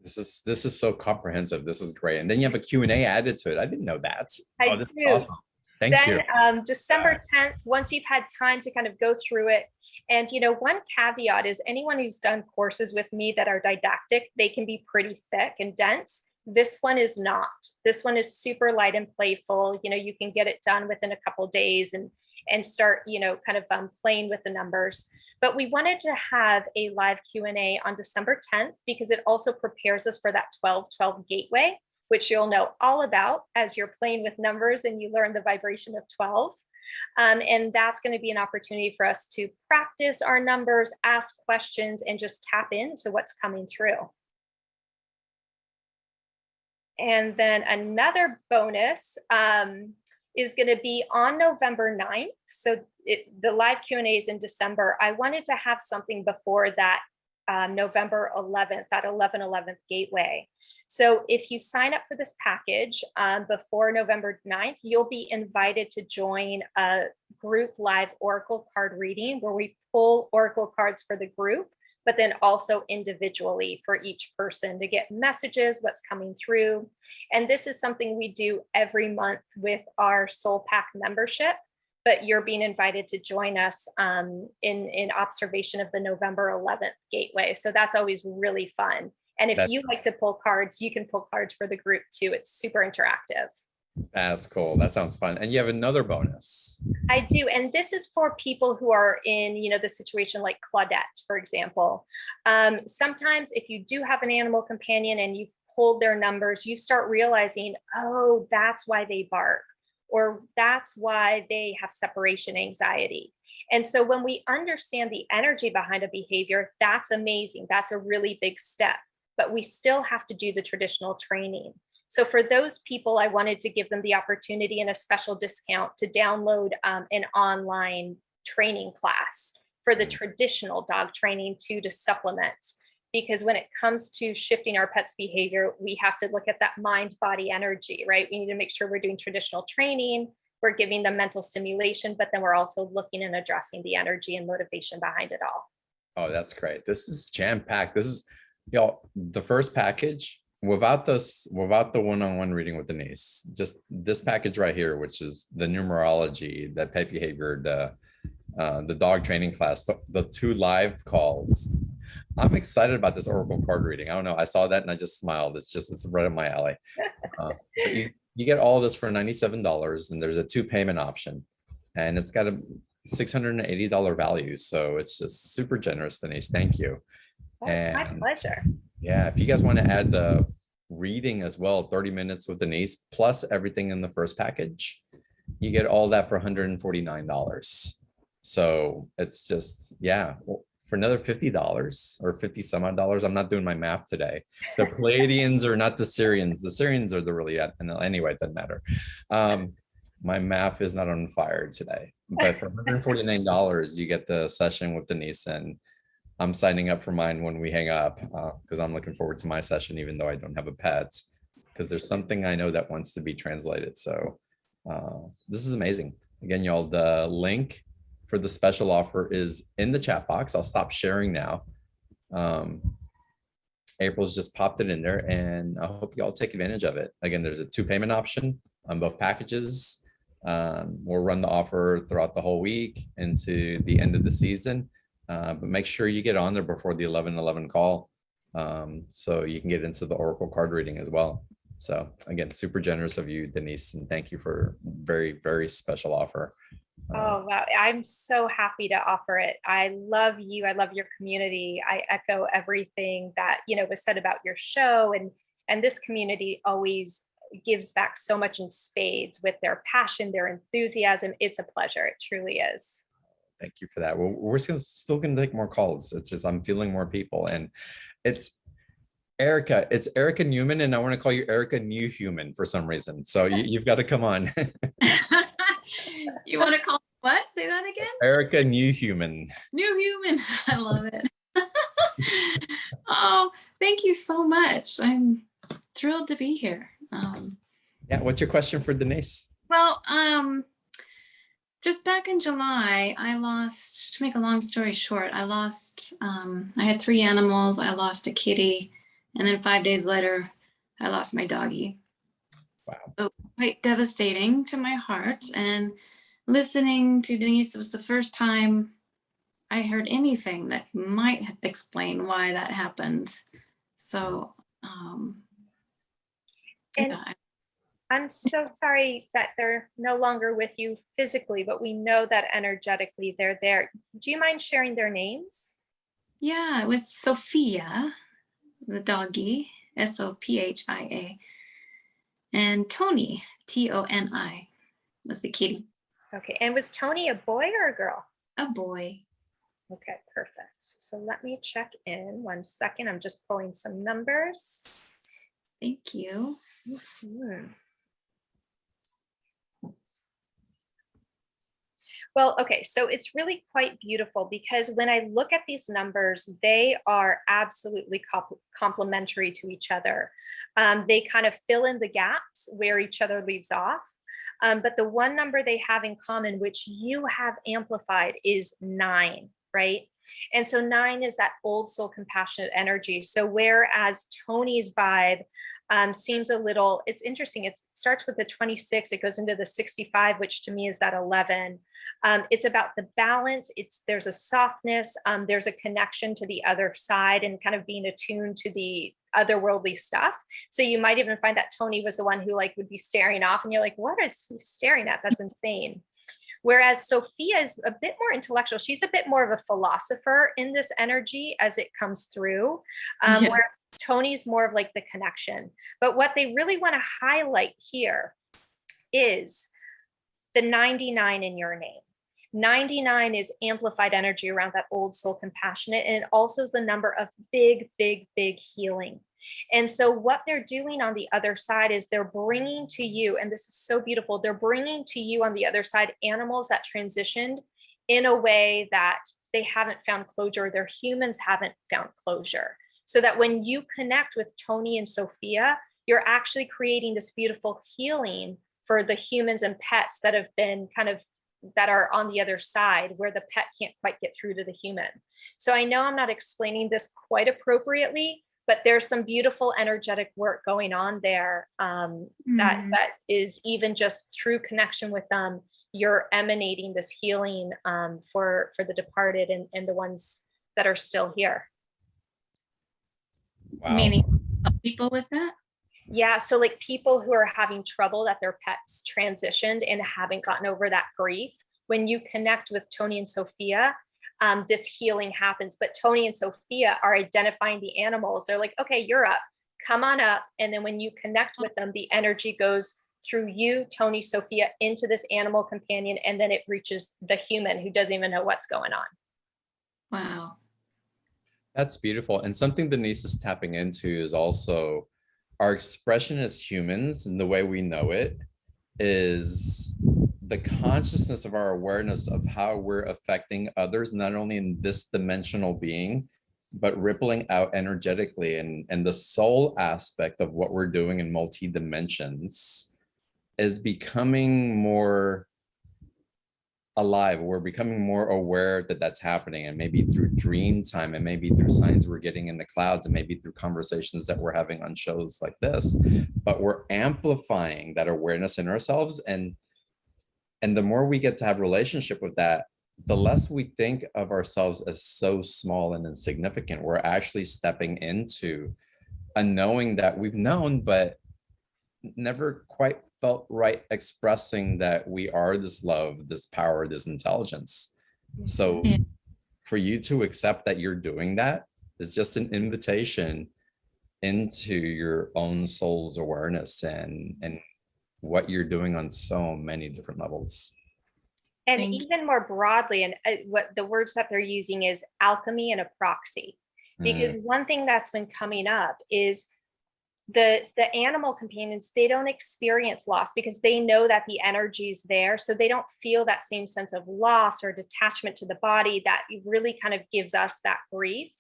This is so comprehensive. This is great. And then you have a Q&A added to it. I didn't know that. I this do. is awesome. Thank you. December 10th, once you've had time to kind of go through it. And, you know, one caveat is anyone who's done courses with me that are didactic, they can be pretty thick and dense. This one is not. This one is super light and playful. You know, you can get it done within a couple days, and and start, kind of playing with the numbers. But we wanted to have a live Q&A on December 10th because it also prepares us for that 12-12 gateway, which you'll know all about as you're playing with numbers and you learn the vibration of 12. And that's going to be an opportunity for us to practice our numbers, ask questions, and just tap into what's coming through. And then another bonus is going to be on November 9th. So the live Q&A is in December. I wanted to have something before that November 11th, that 11/11th gateway. So if you sign up for this package before November 9th, you'll be invited to join a group live oracle card reading where we pull oracle cards for the group, but then also individually for each person to get messages, what's coming through. And this is something we do every month with our Soul Pack membership, but you're being invited to join us in observation of the November 11th gateway. So that's always really fun. And if you like to pull cards, you can pull cards for the group too. It's super interactive. That's cool. That sounds fun. And you have another bonus. I do. And this is for people who are in, the situation like Claudette, for example. Sometimes if you do have an animal companion and you've pulled their numbers, you start realizing, oh, that's why they bark, or that's why they have separation anxiety. And so when we understand the energy behind a behavior, that's amazing. That's a really big step, but we still have to do the traditional training. So for those people, I wanted to give them the opportunity and a special discount to download an online training class for the traditional dog training to supplement. Because when it comes to shifting our pet's behavior, we have to look at that mind, body, energy, right? We need to make sure we're doing traditional training, we're giving them mental stimulation, but then we're also looking and addressing the energy and motivation behind it all. Oh, that's great. This is jam-packed. This is, the first package without the one-on-one reading with Denise, just this package right here, which is the numerology, the pet behavior, the dog training class, the 2 live calls. I'm excited about this oracle card reading. I don't know. I saw that and I just smiled. It's right up my alley. But you get all this for $97, and there's a 2 payment option, and it's got a $680 value. So it's just super generous, Denise. Thank you. It's my pleasure. Yeah, if you guys want to add the reading as well, 30 minutes with Denise, plus everything in the first package, you get all that for $149. So it's just, for another $50 or 50 some odd dollars. I'm not doing my math today. The Palladians are not the Syrians. The Syrians are the really, anyway, it doesn't matter. My math is not on fire today, but for $149, you get the session with Denise, and I'm signing up for mine when we hang up because I'm looking forward to my session, even though I don't have a pet, because there's something I know that wants to be translated. So this is amazing. Again, y'all, the link for the special offer is in the chat box. I'll stop sharing now. April's just popped it in there, and I hope y'all take advantage of it. Again, there's a 2 payment option on both packages. We'll run the offer throughout the whole week into the end of the season. But make sure you get on there before the 11/11 call so you can get into the oracle card reading as well. So again, super generous of you, Denise, and thank you for very, very special offer. Oh, wow. I'm so happy to offer it. I love you. I love your community. I echo everything that, was said about your show, and this community always gives back so much in spades with their passion, their enthusiasm. It's a pleasure. It truly is. Thank you for that. Well, we're still going to take more calls. It's just, I'm feeling more people, and it's Erica. It's Erica Newman, and I want to call you Erica New Human for some reason. So you've got to come on. You want to call what? Say that again? Erica New Human. New Human. I love it. Oh, thank you so much. I'm thrilled to be here. What's your question for Denise? Well, just back in July, I lost, to make a long story short, I had 3 animals. I lost a kitty, and then 5 days later, I lost my doggie. Wow. So quite devastating to my heart. And listening to Denise, it was the first time I heard anything that might explain why that happened. So, I'm so sorry that they're no longer with you physically, but we know that energetically they're there. Do you mind sharing their names? Yeah, it was Sophia, the doggy, Sophia, and Tony, Toni, was the kitty. Okay, and was Tony a boy or a girl? A boy. Okay, perfect. So let me check in 1 second. I'm just pulling some numbers. Thank you. Mhm. Well, okay, so it's really quite beautiful because when I look at these numbers, they are absolutely complementary to each other. They kind of fill in the gaps where each other leaves off. But the one number they have in common, which you have amplified, is 9, right? And so 9 is that old soul compassionate energy. So whereas Tony's vibe seems a little, it's interesting. It starts with the 26, it goes into the 65, which to me is that 11. It's about the balance. There's a softness. There's a connection to the other side and kind of being attuned to the otherworldly stuff. So you might even find that Tony was the one who like would be staring off and you're like, what is he staring at? That's insane. Whereas Sophia is a bit more intellectual. She's a bit more of a philosopher in this energy as it comes through. Whereas Tony's more of like the connection. But what they really want to highlight here is the 99 in your name. 99 is amplified energy around that old soul compassionate. And it also is the number of big, big, big healing. And so what they're doing on the other side is they're bringing to you, and this is so beautiful, they're bringing to you on the other side animals that transitioned in a way that they haven't found closure, their humans haven't found closure. So that when you connect with Tony and Sophia, you're actually creating this beautiful healing for the humans and pets that have been kind of, that are on the other side where the pet can't quite get through to the human. So I know I'm not explaining this quite appropriately, but there's some beautiful energetic work going on there that is even just through connection with them, you're emanating this healing for the departed and the ones that are still here. Wow. Meaning help people with that? Yeah, so like people who are having trouble that their pets transitioned and haven't gotten over that grief, when you connect with Tony and Sophia, this healing happens. But Tony and Sophia are identifying the animals. They're like, okay, you're up, come on up. And then when you connect with them, the energy goes through you, Tony, Sophia, into this animal companion, and then it reaches the human who doesn't even know what's going on. Wow. That's beautiful. And something Denise is tapping into is also our expression as humans, and the way we know it is the consciousness of our awareness of how we're affecting others, not only in this dimensional being, but rippling out energetically. And the soul aspect of what we're doing in multi dimensions is becoming more alive. We're becoming more aware that that's happening, and maybe through dream time, and maybe through signs we're getting in the clouds, and maybe through conversations that we're having on shows like this. But we're amplifying that awareness in ourselves, and the more we get to have relationship with that, the less we think of ourselves as so small and insignificant. We're actually stepping into a knowing that we've known, but never quite felt right expressing that we are this love, this power, this intelligence. So for you to accept that you're doing that is just an invitation into your own soul's awareness and what you're doing on so many different levels. And Thank even more broadly, and what the words that they're using is alchemy and a proxy. Because one thing that's been coming up is the animal companions, they don't experience loss because they know that the energy is there. So they don't feel that same sense of loss or detachment to the body that really kind of gives us that grief.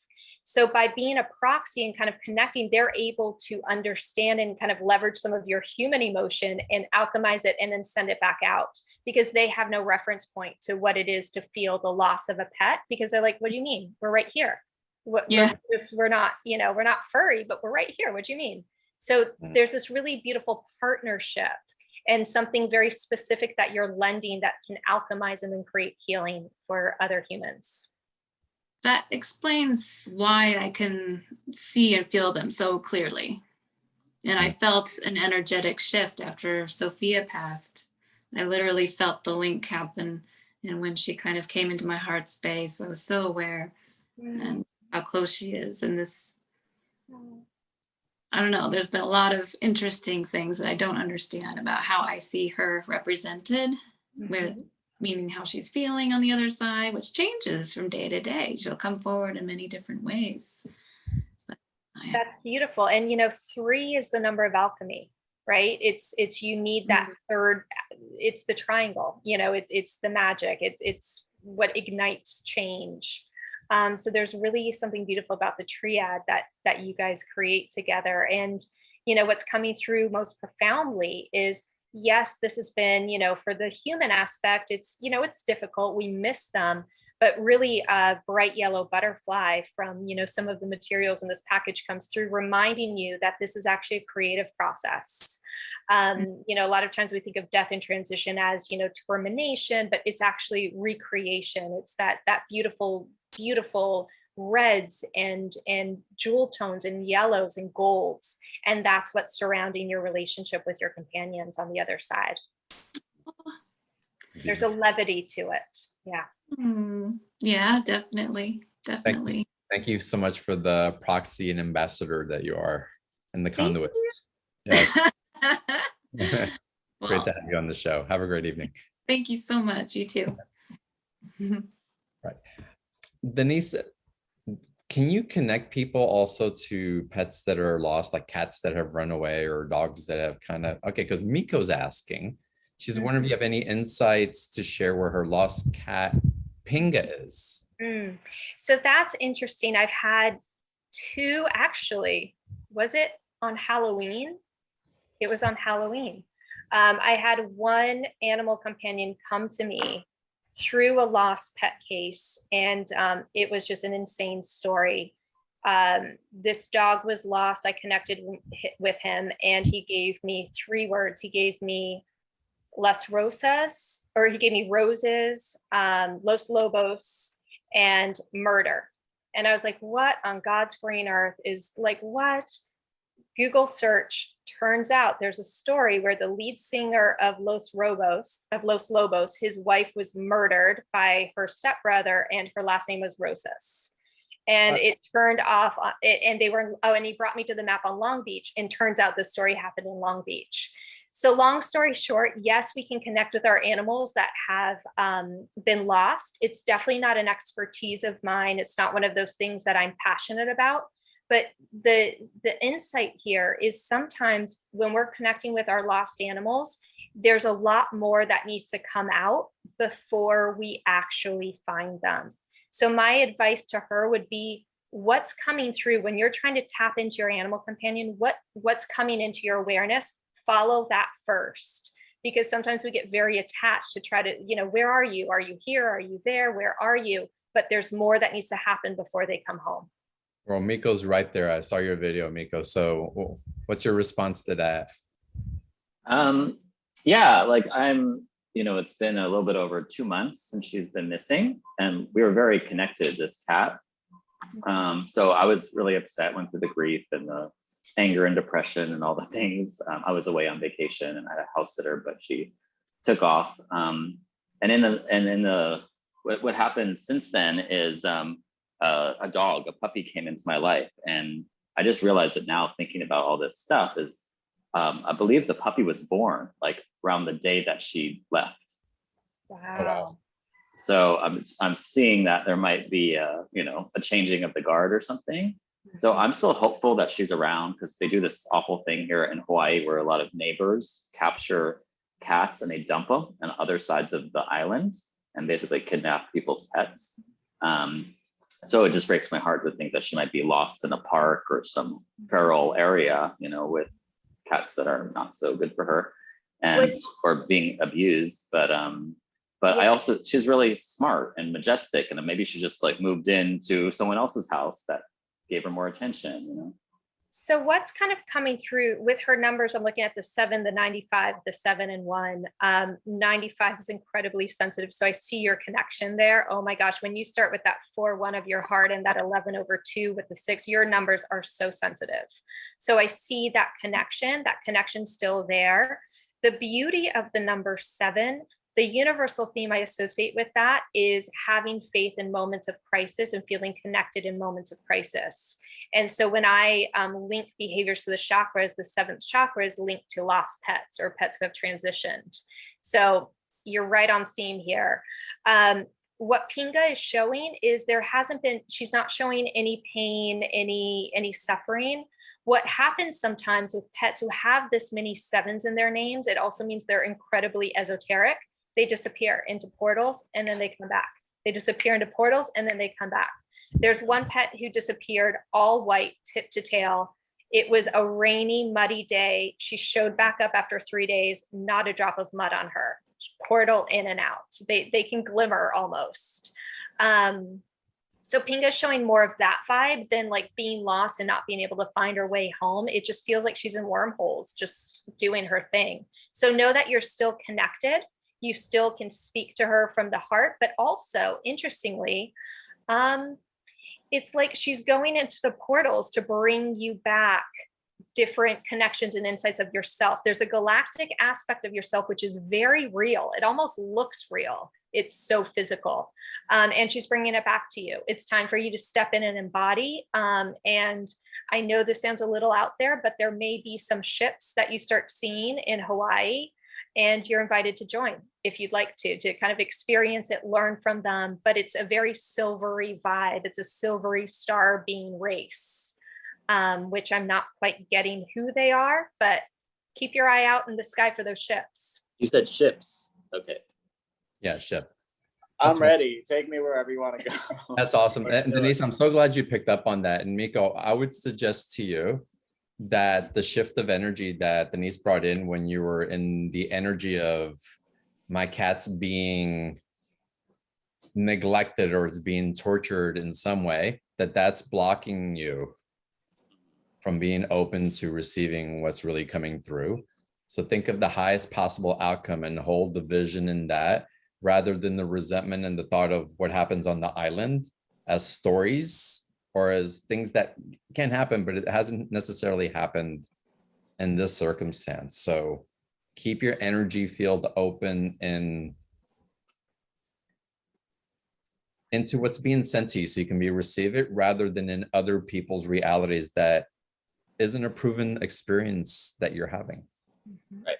So by being a proxy and kind of connecting, they're able to understand and kind of leverage some of your human emotion and alchemize it and then send it back out, because they have no reference point to what it is to feel the loss of a pet, because they're like, what do you mean? We're right here. We're not, we're not furry, but we're right here. What do you mean? So there's this really beautiful partnership and something very specific that you're lending that can alchemize and then create healing for other humans. That explains why I can see and feel them so clearly. And I felt an energetic shift after Sophia passed. I literally felt the link happen. And when she kind of came into my heart space, I was so aware and how close she is. And this, I don't know, there's been a lot of interesting things that I don't understand about how I see her represented, with meaning how she's feeling on the other side, which changes from day to day. She'll come forward in many different ways. That's beautiful. And, 3 is the number of alchemy, right? It's you need that third, it's the triangle, it's the magic. It's what ignites change. So there's really something beautiful about the triad that you guys create together. And, what's coming through most profoundly is, yes, this has been, for the human aspect, it's, it's difficult. We miss them. But really a bright yellow butterfly from, some of the materials in this package comes through, reminding you that this is actually a creative process. A lot of times we think of death and transition as, termination, but it's actually recreation. It's that beautiful, beautiful reds and jewel tones and yellows and golds. And that's what's surrounding your relationship with your companions on the other side. There's a levity to it. Yeah. Yeah, definitely. Thank you so much for the proxy and ambassador that you are, and the conduits. Yes. Great to have you on the show. Have a great evening. Thank you so much. You too. Right. Denise, can you connect people also to pets that are lost, like cats that have run away or dogs that have okay, because Miko's asking, she's wondering if you have any insights to share where her lost cat Pinga is. So that's interesting. I've had 2, actually. Was it on Halloween? It was on Halloween. I had one animal companion come to me through a lost pet case, and it was just an insane story. This dog was lost. I connected with him, and he gave me 3 words. He gave me Las Rosas, or he gave me roses, Los Lobos, and murder. And I was like, what on God's green earth is, like, what? Google search, turns out there's a story where the lead singer of Los Lobos, his wife was murdered by her stepbrother, and her last name was Rosas. And it turned off, and he brought me to the map on Long Beach, and turns out the story happened in Long Beach. So long story short, yes, we can connect with our animals that have been lost. It's definitely not an expertise of mine. It's not one of those things that I'm passionate about. But the insight here is sometimes when we're connecting with our lost animals, there's a lot more that needs to come out before we actually find them. So my advice to her would be, what's coming through when you're trying to tap into your animal companion? What's coming into your awareness? Follow that first, because sometimes we get very attached to try to, where are you? Are you here? Are you there? Where are you? But there's more that needs to happen before they come home. Well, Miko's right there. I saw your video, Miko. So what's your response to that? Yeah, like it's been a little bit over 2 months since she's been missing, and we were very connected, this cat. So I was really upset, went through the grief and the anger and depression and all the things. I was away on vacation and I had a house sitter, but she took off. What happened since then is a puppy came into my life, and I just realized that now, thinking about all this stuff, is I believe the puppy was born like around the day that she left. Wow. So I'm seeing that there might be a changing of the guard or something. So I'm still hopeful that she's around, because they do this awful thing here in Hawaii where a lot of neighbors capture cats and they dump them on other sides of the island and basically kidnap people's pets. So it just breaks my heart to think that she might be lost in a park or some feral area, with cats that are not so good for her or being abused. But she's really smart and majestic, and maybe she just like moved into someone else's house that gave her more attention. So what's kind of coming through with her numbers? I'm looking at the 7, the 95, the 7 and 1. 95 is incredibly sensitive. So I see your connection there. Oh my gosh, when you start with that 4-1 of your heart and that 11/2 with the 6, your numbers are so sensitive. So I see that connection still there. The beauty of the number 7, the universal theme I associate with that is having faith in moments of crisis and feeling connected in moments of crisis. And so when I link behaviors to the chakras, the 7th chakra is linked to lost pets or pets who have transitioned. So you're right on theme here. What Pinga is showing is she's not showing any pain, any suffering. What happens sometimes with pets who have this many 7s in their names, it also means they're incredibly esoteric. They disappear into portals and then they come back. They disappear into portals and then they come back. There's one pet who disappeared all white, tip to tail. It was a rainy, muddy day. She showed back up after 3 days, not a drop of mud on her. Portal in and out. They can glimmer almost. So Pinga is showing more of that vibe than like being lost and not being able to find her way home. It just feels like she's in wormholes, just doing her thing. So know that you're still connected. You still can speak to her from the heart, but also interestingly, it's like she's going into the portals to bring you back different connections and insights of yourself. There's a galactic aspect of yourself, which is very real. It almost looks real. It's so physical. And she's bringing it back to you. It's time for you to step in and embody. And I know this sounds a little out there, but there may be some ships that you start seeing in Hawaii, and you're invited to join if you'd like to kind of experience it, learn from them. But it's a very silvery vibe. It's a silvery star being race, which I'm not quite getting who they are, but keep your eye out in the sky for those ships. You said ships. Okay. Yeah, ships. I'm ready. Take me wherever you want to go. That's awesome. And Denise, I'm so glad you picked up on that. And Miko, I would suggest to you that the shift of energy that Denise brought in when you were in the energy of my cat's being neglected or is being tortured in some way, that's blocking you from being open to receiving what's really coming through. So think of the highest possible outcome and hold the vision in that, rather than the resentment and the thought of what happens on the island as stories or as things that can happen, but it hasn't necessarily happened in this circumstance. So keep your energy field open and into what's being sent to you so you can receive it, rather than in other people's realities that isn't a proven experience that you're having. Right.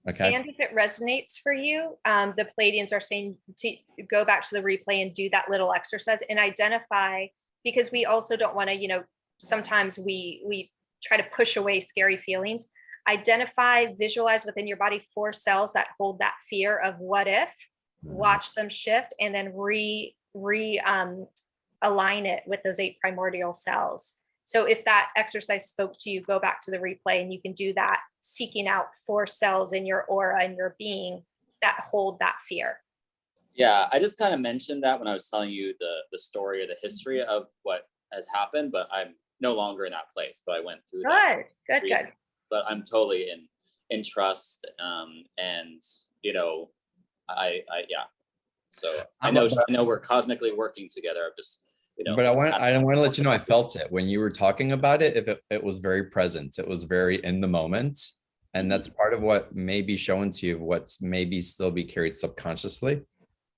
Okay. And if it resonates for you, the Pleiadians are saying to go back to the replay and do that little exercise and identify, because we also don't want to, sometimes we try to push away scary feelings. Identify, visualize within your body 4 cells that hold that fear of what if, watch them shift, and then align it with those 8 primordial cells. So if that exercise spoke to you, go back to the replay and you can do that, seeking out 4 cells in your aura and your being that hold that fear. Yeah, I just kind of mentioned that when I was telling you the story or the history of what has happened, but I'm no longer in that place. But I went through that. Good. But I'm totally in trust, and So I know we're cosmically working together. I'm just. But I want to let you know, I felt it when you were talking about it. It was very present. It was very in the moment. And that's part of what may be shown to you, what's maybe still be carried subconsciously,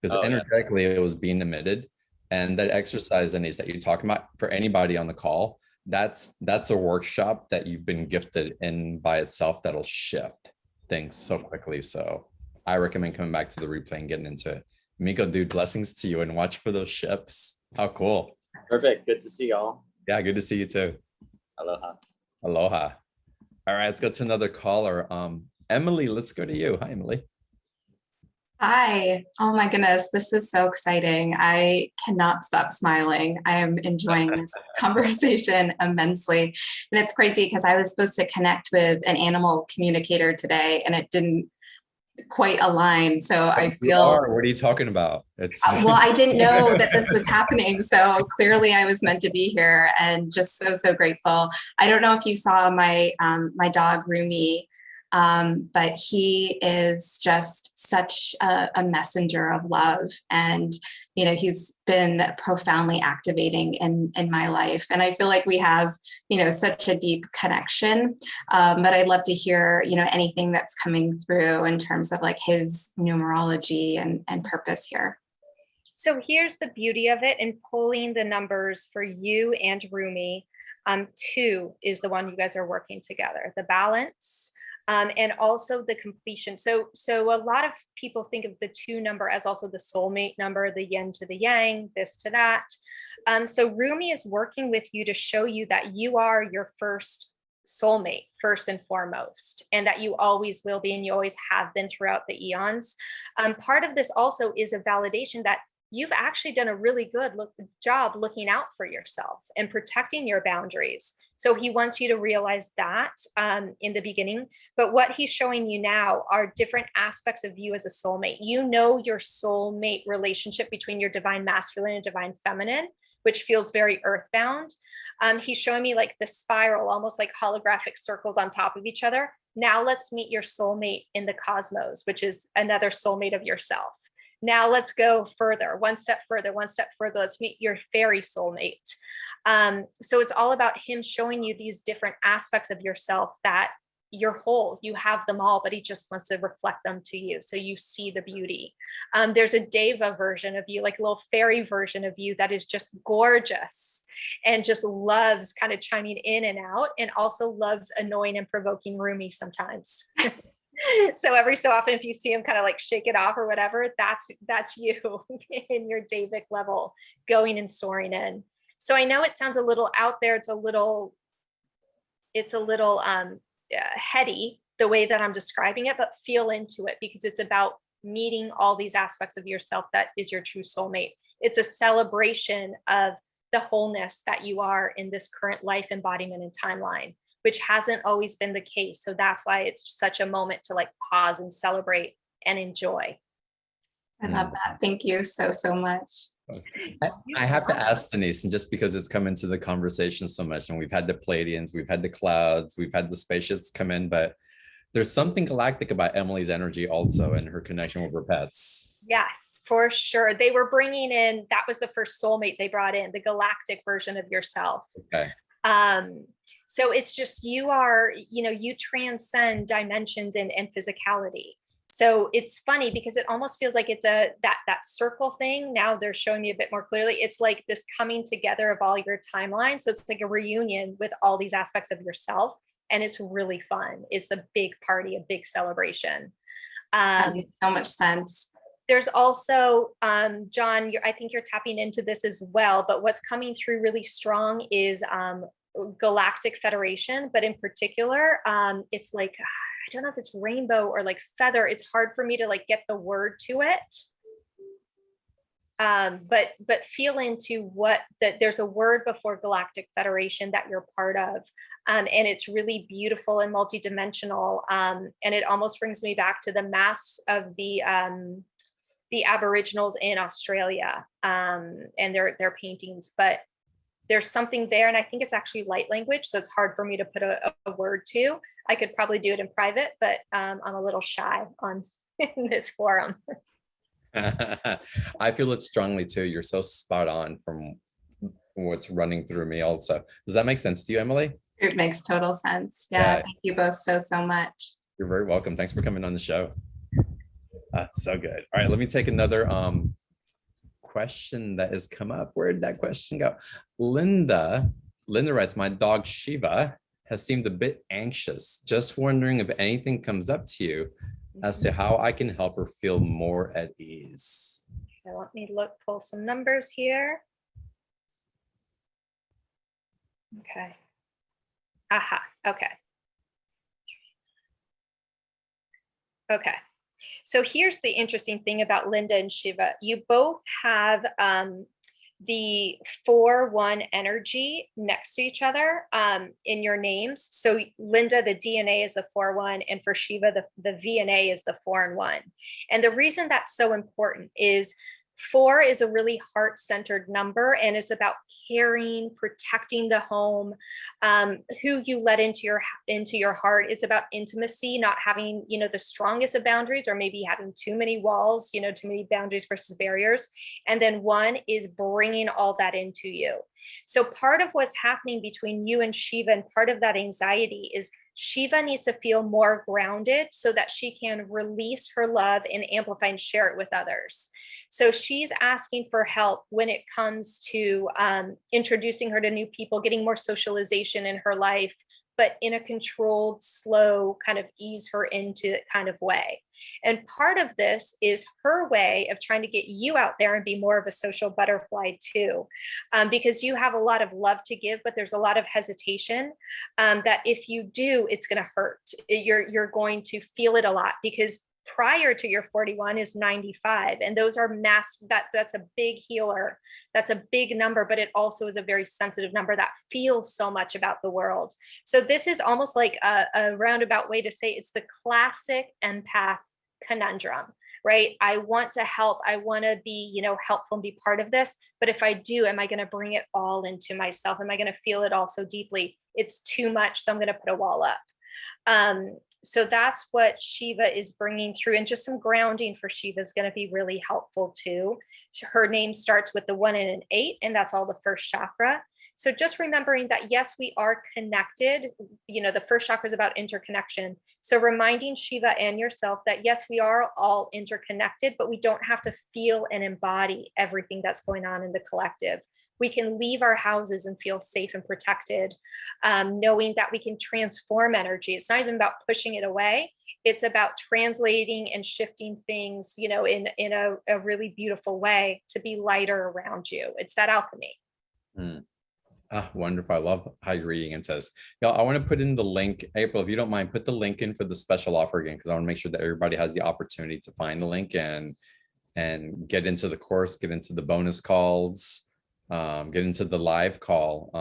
because energetically it was being emitted. And that exercise, Denise, that you're talking about, for anybody on the call, that's a workshop that you've been gifted in by itself that'll shift things so quickly. So I recommend coming back to the replay and getting into it. Miko, dude, blessings to you, and watch for those ships. How cool. Perfect. Good to see y'all. Yeah, good to see you too. Aloha. Aloha. All right, let's go to another caller. Emily, let's go to you. Hi, Emily. Hi. Oh my goodness, this is so exciting. I cannot stop smiling. I am enjoying this conversation immensely. And it's crazy because I was supposed to connect with an animal communicator today and it didn't quite aligned. So I You feel are. What are you talking about? It's well, I didn't know that this was happening. So clearly I was meant to be here, and just so grateful. I don't know if you saw my my dog Rumi, but he is just such a messenger of love. And, you know, he's been profoundly activating in my life. And I feel like we have, you know, such a deep connection. But I'd love to hear, you know, anything that's coming through in terms of like his numerology and purpose here. So here's the beauty of it, in pulling the numbers for you and Rumi. 2 is the one you guys are working together, the balance. And also the completion. So a lot of people think of the 2 number as also the soulmate number, the yin to the yang, this to that. So Rumi is working with you to show you that you are your first soulmate, first and foremost, and that you always will be, and you always have been throughout the eons. Part of this also is a validation that you've actually done a really good job looking out for yourself and protecting your boundaries. So he wants you to realize that in the beginning. But what he's showing you now are different aspects of you as a soulmate. You know your soulmate relationship between your divine masculine and divine feminine, which feels very earthbound. He's showing me like the spiral, almost like holographic circles on top of each other. Now let's meet your soulmate in the cosmos, which is another soulmate of yourself. Now let's go further, one step further. Let's meet your fairy soulmate. So it's all about him showing you these different aspects of yourself that you're whole, you have them all, but he just wants to reflect them to you. So you see the beauty. There's a Deva version of you, like a little fairy version of you that is just gorgeous and just loves kind of chiming in and out, and also loves annoying and provoking Rumi sometimes. So every so often, if you see him kind of like shake it off or whatever, that's you in your Davic level going and soaring in. So I know it sounds a little out there. It's a little heady the way that I'm describing it, but feel into it, because it's about meeting all these aspects of yourself that is your true soulmate. It's a celebration of the wholeness that you are in this current life embodiment and timeline, which hasn't always been the case. So that's why it's such a moment to like pause and celebrate and enjoy. I love that. Thank you so much. I have to ask Denise, and just because it's come into the conversation so much, and we've had the Pleiadians, we've had the clouds, we've had the spaceships come in, but there's something galactic about Emily's energy also, and her connection with her pets. Yes, for sure. They were bringing in, that was the first soulmate they brought in, the galactic version of yourself. Okay. So it's just, you are, you know, you transcend dimensions and physicality. So it's funny because it almost feels like it's that circle thing. Now they're showing me a bit more clearly. It's like this coming together of all your timelines. So it's like a reunion with all these aspects of yourself. And it's really fun. It's a big party, a big celebration. That makes so much sense. There's also, John, I think you're tapping into this as well, but what's coming through really strong is Galactic Federation, but in particular, it's like, I don't know if it's rainbow or like feather. It's hard for me to like get the word to it. But feel into that there's a word before Galactic Federation that you're part of. And it's really beautiful and multidimensional. And it almost brings me back to the masks of the Aboriginals in Australia and their paintings, but there's something there, and I think it's actually light language, so it's hard for me to put a word to. I could probably do it in private, but I'm a little shy in this forum. I feel it strongly too. You're so spot on from what's running through me also. Does that make sense to you, Emily? It makes total sense. Yeah. Thank you both so much. You're very welcome. Thanks for coming on the show. That's so good. All right, let me take another question that has come up. Where did that question go? Linda writes, my dog Shiva has seemed a bit anxious. Just wondering if anything comes up to you as to how I can help her feel more at ease. Okay, let me pull some numbers here. Okay. Aha. Okay. Okay. So here's the interesting thing about Linda and Shiva. You both have the 4-1 energy next to each other in your names. So Linda, the DNA is the 4-1, and for Shiva, the VNA is the 4 and 1. And the reason that's so important is 4 is a really heart-centered number, and it's about caring, protecting the home, who you let into your heart. It's about intimacy, not having, the strongest of boundaries, or maybe having too many walls, too many boundaries versus barriers. And then 1 is bringing all that into you. So part of what's happening between you and Shiva, and part of that anxiety, is Shiva needs to feel more grounded so that she can release her love and amplify and share it with others. So she's asking for help when it comes to introducing her to new people, getting more socialization in her life, but in a controlled, slow, kind of ease her into it kind of way. And part of this is her way of trying to get you out there and be more of a social butterfly too, because you have a lot of love to give, but there's a lot of hesitation that if you do, it's going to hurt. You're going to feel it a lot, because prior to your 41 is 95, and those are that's a big healer. That's a big number, but it also is a very sensitive number that feels so much about the world. So this is almost like a roundabout way to say it's the classic empath conundrum, right? I want to help. I want to be, helpful and be part of this. But if I do, am I going to bring it all into myself? Am I going to feel it all so deeply? It's too much. So I'm going to put a wall up. So that's what Shiva is bringing through, and just some grounding for Shiva is going to be really helpful too. Her name starts with the 1 and an 8, and that's all the first chakra. So just remembering that, yes, we are connected. The first chakra is about interconnection. So reminding Shiva and yourself that, yes, we are all interconnected, but we don't have to feel and embody everything that's going on in the collective. We can leave our houses and feel safe and protected, knowing that we can transform energy. It's not even about pushing it away. It's about translating and shifting things, in a really beautiful way to be lighter around you. It's that alchemy. Wonderful. I love how you're reading it. Says, I want to put in the link. April, if you don't mind, put the link in for the special offer again, because I want to make sure that everybody has the opportunity to find the link and get into the course, get into the bonus calls, get into the live call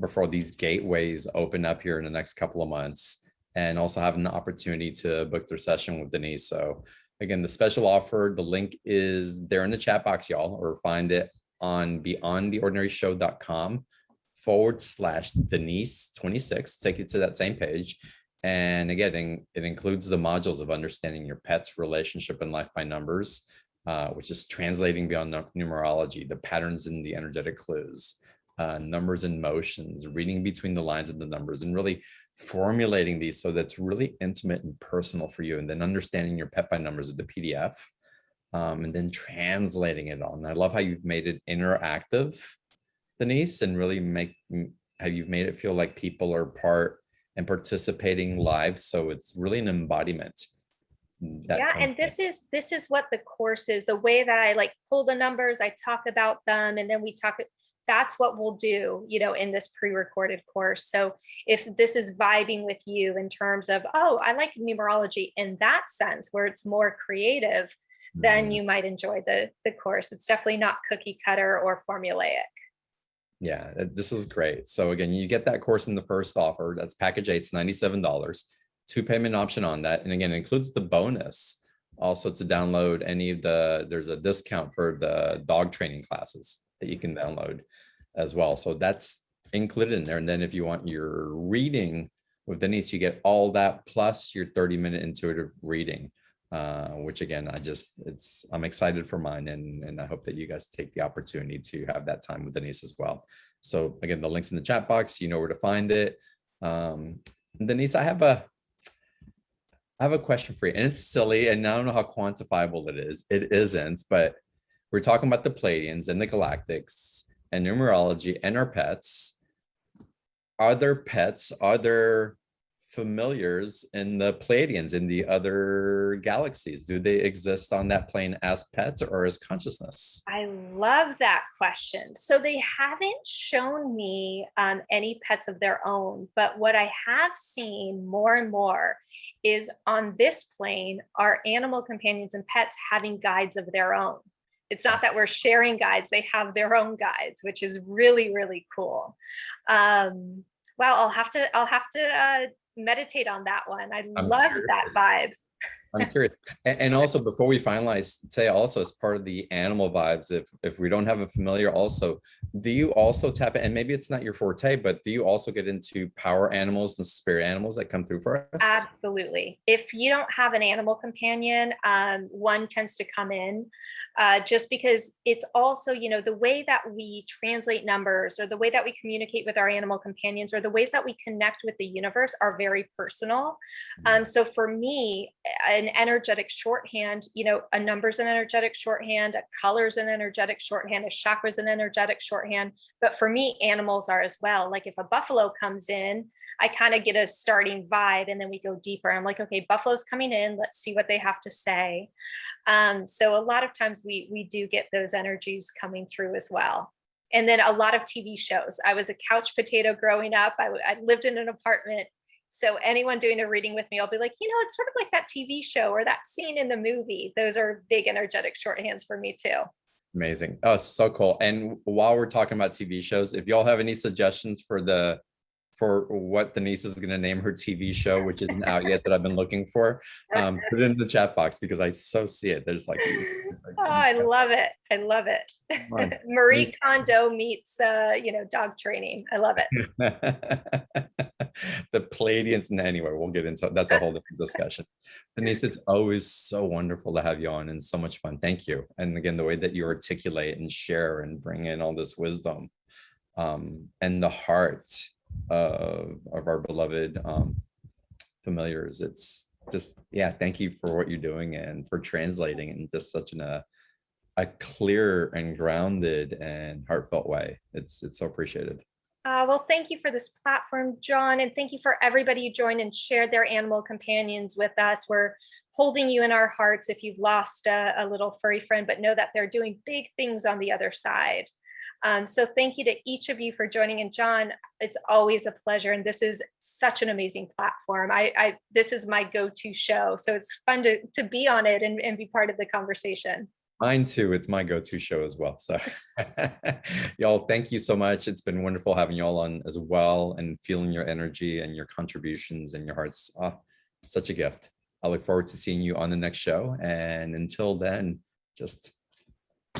before these gateways open up here in the next couple of months, and also having the opportunity to book their session with Denise. So again, the special offer, the link is there in the chat box, y'all, or find it on beyondtheordinaryshow.com/Denise26, take you to that same page. And again, it includes the modules of understanding your pet's relationship and life by numbers, which is translating beyond numerology, the patterns in the energetic clues, numbers and motions, reading between the lines of the numbers, and really formulating these so that's really intimate and personal for you. And then understanding your pet by numbers of the PDF, and then translating it on. I love how you've made it interactive, Denise, and really how you've made it feel like people are part and participating live. So it's really an embodiment. And this is what the course is. The way that I pull the numbers, I talk about them, and then we talk. That's what we'll do, in this pre-recorded course. So if this is vibing with you in terms of, I like numerology in that sense, where it's more creative, then you might enjoy the course. It's definitely not cookie cutter or formulaic. Yeah, this is great. So again, you get that course in the first offer. That's package 8, it's $97, 2 payment option on that. And again, it includes the bonus also to download there's a discount for the dog training classes that you can download as well. So that's included in there. And then if you want your reading with Denise, you get all that plus your 30-minute intuitive reading. Which again, I'm excited for mine, and I hope that you guys take the opportunity to have that time with Denise as well. So again, the link's in the chat box, you know where to find it. Denise, I have a question for you, and it's silly, and I don't know how quantifiable it is. It isn't, but we're talking about the Pleiadians and the galactics and numerology and our pets. Are there familiars in the Pleiadians, in the other galaxies? Do they exist on that plane as pets or as consciousness? I love that question. So they haven't shown me any pets of their own, but what I have seen more and more is on this plane, our animal companions and pets having guides of their own. It's not that we're sharing guides, they have their own guides, which is really, really cool. Wow, I'll have to meditate on that one. I love that vibe. I'm curious. And also, before we finalize, say also as part of the animal vibes, if we don't have a familiar also, do you also tap in, and maybe it's not your forte, but do you also get into power animals and spirit animals that come through for us? Absolutely. If you don't have an animal companion, one tends to come in just because it's also, you know, the way that we translate numbers or the way that we communicate with our animal companions or the ways that we connect with the universe are very personal. So for me, an energetic shorthand, you know, a number's an energetic shorthand, a color's an energetic shorthand, a chakra's an energetic shorthand. But for me, animals are as well. Like if a buffalo comes in, I kind of get a starting vibe and then we go deeper. I'm like, okay, buffalo's coming in. Let's see what they have to say. So a lot of times we do get those energies coming through as well. And then a lot of TV shows. I was a couch potato growing up. I lived in an apartment. So anyone doing a reading with me, I'll be like, you know, it's sort of like that TV show or that scene in the movie. Those are big energetic shorthands for me too. Amazing. Oh, so cool. And while we're talking about TV shows, if y'all have any suggestions for what Denise is going to name her TV show, which isn't out yet that I've been looking for, put it in the chat box because I so see it. There's like, oh, I love it. I love it. Marie Kondo meets, you know, dog training. I love it. The Palladians. And anyway, we'll get into that's a whole different discussion. Denise, it's always so wonderful to have you on and so much fun. Thank you. And again, the way that you articulate and share and bring in all this wisdom and the heart of our beloved familiars. It's just, yeah, thank you for what you're doing and for translating in just such a clear and grounded and heartfelt way. It's so appreciated. Well, thank you for this platform, John, and thank you for everybody who joined and shared their animal companions with us. We're holding you in our hearts if you've lost a little furry friend, but know that they're doing big things on the other side. So thank you to each of you for joining. And John, it's always a pleasure. And this is such an amazing platform. This is my go-to show. So it's fun to be on it and be part of the conversation. Mine too. It's my go-to show as well. So y'all, thank you so much. It's been wonderful having y'all on as well and feeling your energy and your contributions and your hearts. Oh, such a gift. I look forward to seeing you on the next show. And until then, just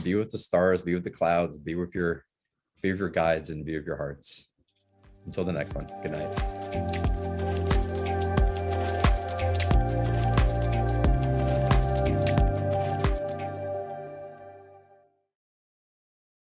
be with the stars, be with the clouds, be with your guides and be with your hearts. Until the next one. Good night.